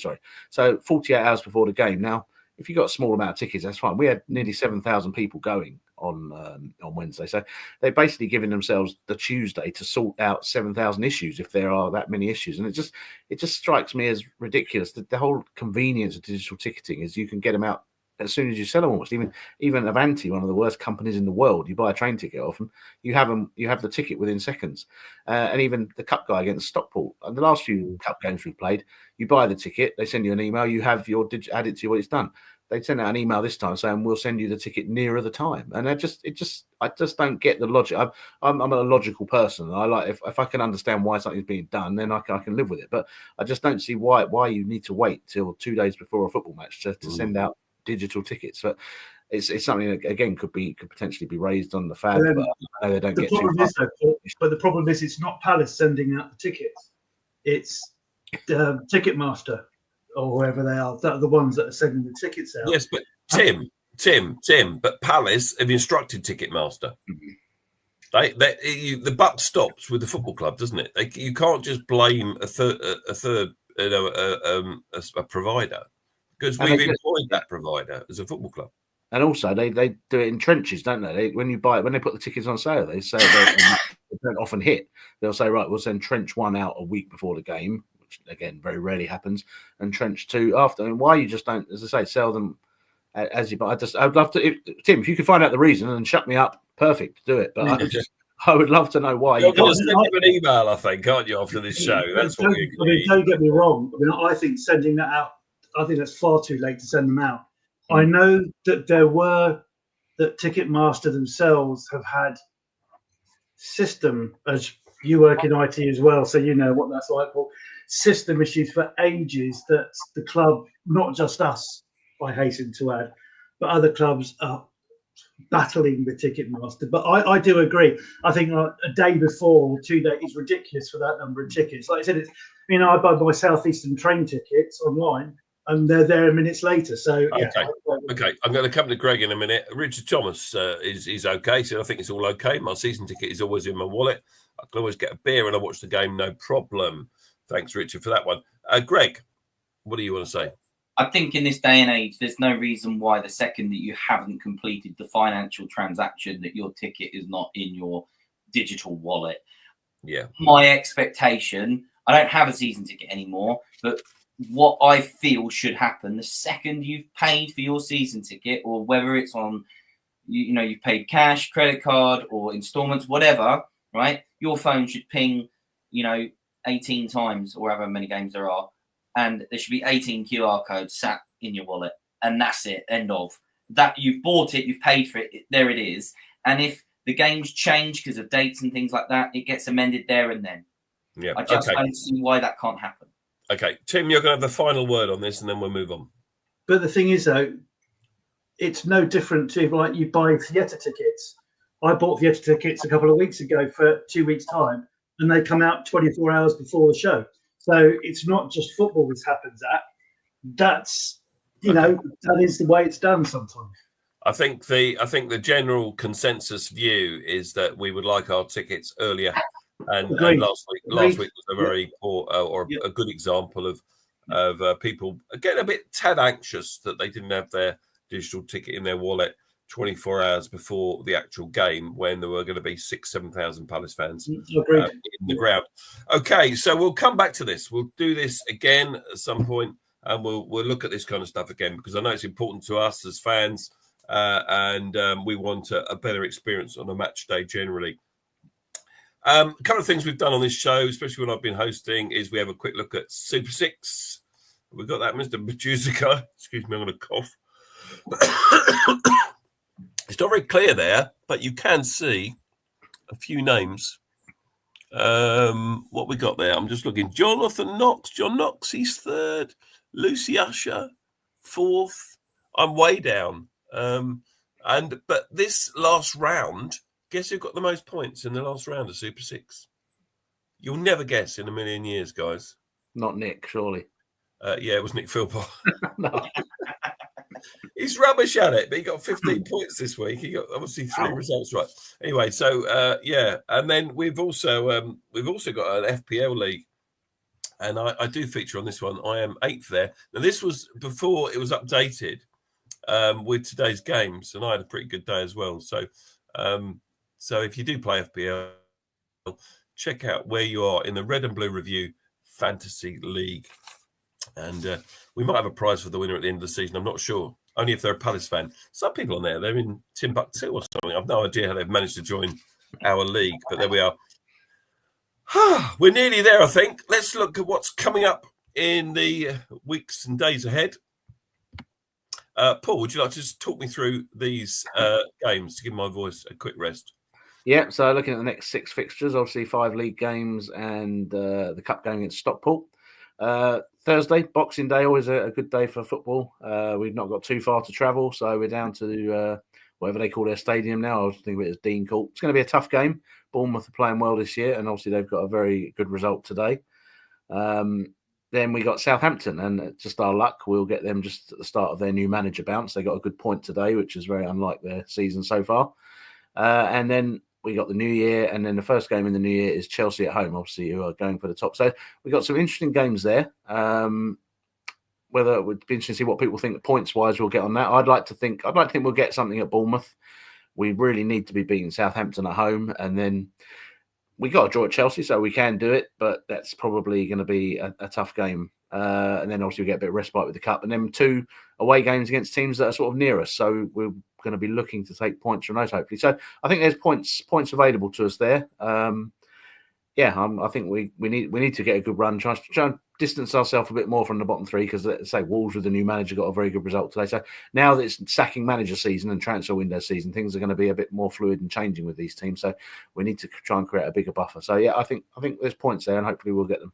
So 48 hours before the game. Now, if you got a small amount of tickets, that's fine. We had nearly 7,000 people going on Wednesday, so they're basically giving themselves the Tuesday to sort out 7,000 issues if there are that many issues. And it just strikes me as ridiculous that the whole convenience of digital ticketing is you can get them out as soon as you sell them. Almost even Avanti, one of the worst companies in the world, you buy a train ticket off them, you have the ticket within seconds. And even the cup guy against Stockport, and the last few cup games we've played, you buy the ticket, they send you an email, you have your add it to what it's done. They sent out an email this time saying we'll send you the ticket nearer the time, and I just don't get the logic. I'm a logical person. I like if I can understand why something's being done, then I can live with it. But I just don't see why you need to wait till 2 days before a football match to send out digital tickets. But it's something that again could potentially be raised on the FAB. But I know they don't get too far. But the problem is it's not Palace sending out the tickets; it's Ticketmaster or whoever they are, that are the ones that are sending the tickets out. Yes, but Tim, but Palace have instructed Ticketmaster. The buck stops with the football club, doesn't it? You can't just blame a provider, because we've employed that provider as a football club. And also, they do it in trenches, don't they? When they put the tickets on sale, they say they don't often hit. They'll say, right, we'll send trench 1 out a week before the game, which again very rarely happens, and trench 2 after. And why you just don't, as I say, sell them as you buy? I'd love to, Tim, if you could find out the reason and shut me up, perfect, do it. But I would love to know why. You're going to send him an email, I think, aren't you, after this show? That's what we agree. Don't get me wrong. I mean, I think sending that out, I think that's far too late to send them out. I know that that Ticketmaster themselves have had system, as you work in IT as well, so you know what that's like. Well, system issues for ages that the club, not just us, I hasten to add, but other clubs are battling the ticket master. But I do agree. I think a day before, 2 days is ridiculous for that number of tickets. Like I said, I buy my Southeastern train tickets online and they're there minutes later. So yeah. Okay. I'm going to come to Greg in a minute. Richard Thomas is okay. So I think it's all okay. My season ticket is always in my wallet. I can always get a beer and I watch the game, no problem. Thanks, Richard, for that one. Greg, what do you want to say? I think in this day and age, there's no reason why the second that you haven't completed the financial transaction that your ticket is not in your digital wallet. Yeah. My expectation, I don't have a season ticket anymore, but what I feel should happen the second you've paid for your season ticket, or whether it's on, you've paid cash, credit card, or installments, whatever, right? Your phone should ping, 18 times or however many games there are. And there should be 18 QR codes sat in your wallet. And that's it. End of. That you've bought it, you've paid for it, there it is. And if the games change because of dates and things like that, it gets amended there and then. Yeah. I just don't see why that can't happen. Okay. Tim, you're going to have the final word on this and then we'll move on. But the thing is, though, it's no different to like you buy theatre tickets. I bought theatre tickets a couple of weeks ago for 2 weeks' time, and they come out 24 hours before the show. So it's not just football this happens at. That's, that is the way it's done sometimes. I think the general consensus view is that we would like our tickets earlier. And last week was a very poor a good example of people getting a bit tad anxious that they didn't have their digital ticket in their wallet 24 hours before the actual game, when there were going to be 7,000 Palace fans in the ground. Okay, so we'll come back to this. We'll do this again at some point, and we'll look at this kind of stuff again, because I know it's important to us as fans, and we want a better experience on a match day generally. A couple of things we've done on this show, especially when I've been hosting, is we have a quick look at Super Six. We've got that, Mr. Bajuzica. Excuse me, I'm going to cough. It's not very clear there, but you can see a few names. What we got there? I'm just looking. Jonathan Knox. John Knox, he's third. Lucy Usher, fourth. I'm way down. But this last round, guess who got the most points in the last round of Super Six? You'll never guess in a million years, guys. Not Nick, surely. Yeah, it was Nick Philpott. No. He's rubbish at it, but he got 15 points this week. He got obviously 3 results right. Anyway, so yeah, and then we've also got an FPL league, and I do feature on this one. I am 8th there. Now this was before it was updated with today's games, and I had a pretty good day as well. So if you do play FPL, check out where you are in the Red and Blue Review Fantasy League. And we might have a prize for the winner at the end of the season. I'm not sure. Only if they're a Palace fan. Some people on there, they're in Timbuktu or something. I've no idea how they've managed to join our league, but there we are. We're nearly there, I think. Let's look at what's coming up in the weeks and days ahead. Paul, would you like to just talk me through these games to give my voice a quick rest? Yeah, so looking at the next 6 fixtures, obviously 5 league games and the cup game against Stockport. Thursday, Boxing Day, always a good day for football. We've not got too far to travel, so we're down to whatever they call their stadium now. I was thinking of it as Dean Court. It's going to be a tough game. Bournemouth are playing well this year, and obviously they've got a very good result today. Then we got Southampton, and just our luck, we'll get them just at the start of their new manager bounce. They got a good point today, which is very unlike their season so far. And then we got the New Year, and then the first game in the New Year is Chelsea at home, obviously, who are going for the top. So we got some interesting games there. Whether it would be interesting to see what people think points-wise we'll get on that. I'd like to think we'll get something at Bournemouth. We really need to be beating Southampton at home, and then we got a draw at Chelsea, so we can do it, but that's probably going to be a tough game. And then obviously we get a bit of respite with the cup, and then 2 away games against teams that are sort of near us. So we're going to be looking to take points from those, hopefully. So I think there's points available to us there. I think we need to get a good run. Try and distance ourselves a bit more from the bottom 3, because let's say Wolves with the new manager got a very good result today. So now that it's sacking manager season and transfer window season, things are going to be a bit more fluid and changing with these teams. So we need to try and create a bigger buffer. So yeah, I think there's points there, and hopefully we'll get them.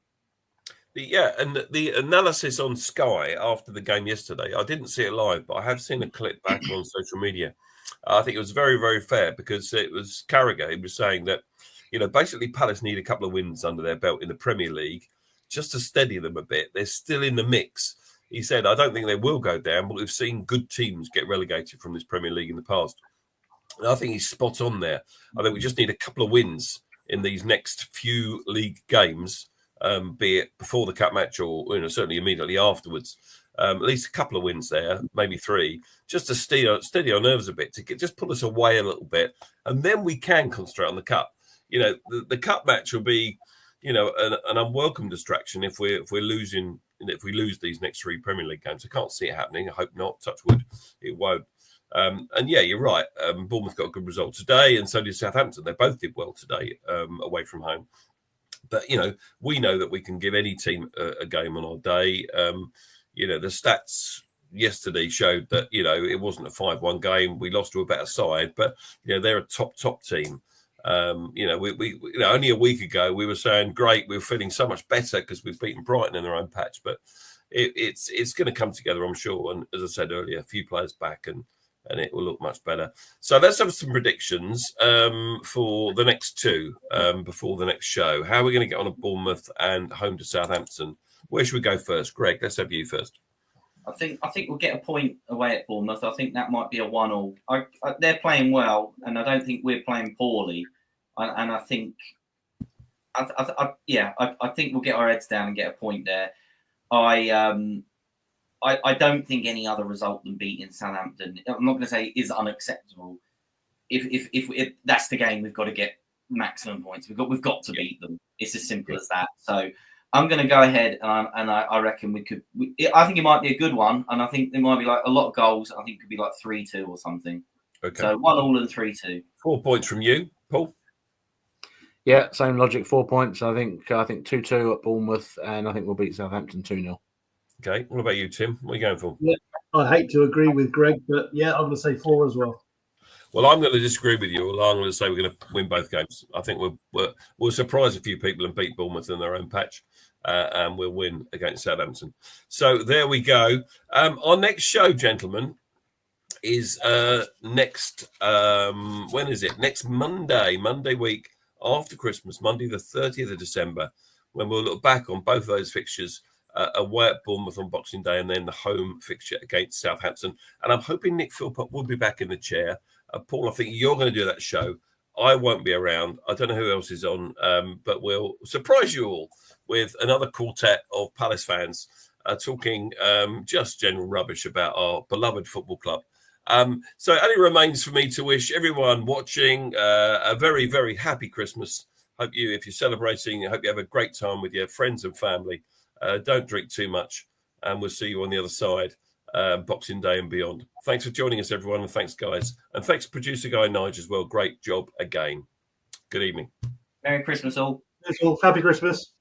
Yeah, and the analysis on Sky after the game yesterday, I didn't see it live, but I have seen a clip back on social media. I think it was very, very fair because it was Carragher who was saying that, basically Palace need a couple of wins under their belt in the Premier League just to steady them a bit. They're still in the mix. He said, I don't think they will go down, but we've seen good teams get relegated from this Premier League in the past. And I think he's spot on there. I think we just need a couple of wins in these next few league games, be it before the cup match or certainly immediately afterwards. At least a couple of wins there, maybe 3, just to steady our nerves a bit, to just pull us away a little bit, and then we can concentrate on the cup. The cup match will be, an unwelcome distraction if we're losing. If we lose these next 3 Premier League games, I can't see it happening. I hope not. Touch wood, it won't. And yeah, you're right. Bournemouth got a good result today, and so did Southampton. They both did well today away from home. But we know that we can give any team a game on our day. The stats yesterday showed that it wasn't a 5-1 game. We lost to a better side, but they're a top team. We only a week ago we were saying great, we were feeling so much better because we've beaten Brighton in their own patch, but it's going to come together, I'm sure. And as I said earlier, a few players back and it will look much better. So let's have some predictions for the next 2 before the next show. How are we going to get on at Bournemouth and home to Southampton? Where should we go first? Greg, let's have you first. I think we'll get a point away at Bournemouth. I think that might be a 1-1. They're playing well, and I don't think we're playing poorly. And I think, I think we'll get our heads down and get a point there. I don't think any other result than beating Southampton, I'm not going to say is unacceptable. If that's the game, we've got to get maximum points. We've got to beat them. It's as simple as that. So I'm going to go ahead, and I reckon we could. I think it might be a good one, and I think there might be like a lot of goals. I think it could be like 3-2 or something. Okay. So 1-1 and 3-2. 4 points from you, Paul. Yeah, same logic. 4 points. I think 2-2 at Bournemouth, and I think we'll beat Southampton 2-0. Okay. What about you, Tim? What are you going for? Yeah, I hate to agree with Greg, but yeah, I'm going to say 4 as well. Well, I'm going to disagree with you. I'm going to say we're going to win both games. I think we'll surprise a few people and beat Bournemouth in their own patch, and we'll win against Southampton. So there we go. Our next show, gentlemen, is next. When is it? Next Monday week after Christmas, Monday the 30th of December, when we'll look back on both of those fixtures. Away at Bournemouth on Boxing Day, and then the home fixture against Southampton. And I'm hoping Nick Philpott will be back in the chair. Paul, I think you're going to do that show. I won't be around. I don't know who else is on, but we'll surprise you all with another quartet of Palace fans talking just general rubbish about our beloved football club. So it only remains for me to wish everyone watching a very, very happy Christmas. Hope you, if you're celebrating, I hope you have a great time with your friends and family. Don't drink too much, and we'll see you on the other side, Boxing Day and beyond. Thanks for joining us, everyone, and thanks, guys. And thanks, producer guy Nige, as well. Great job again. Good evening. Merry Christmas, all. Happy Christmas.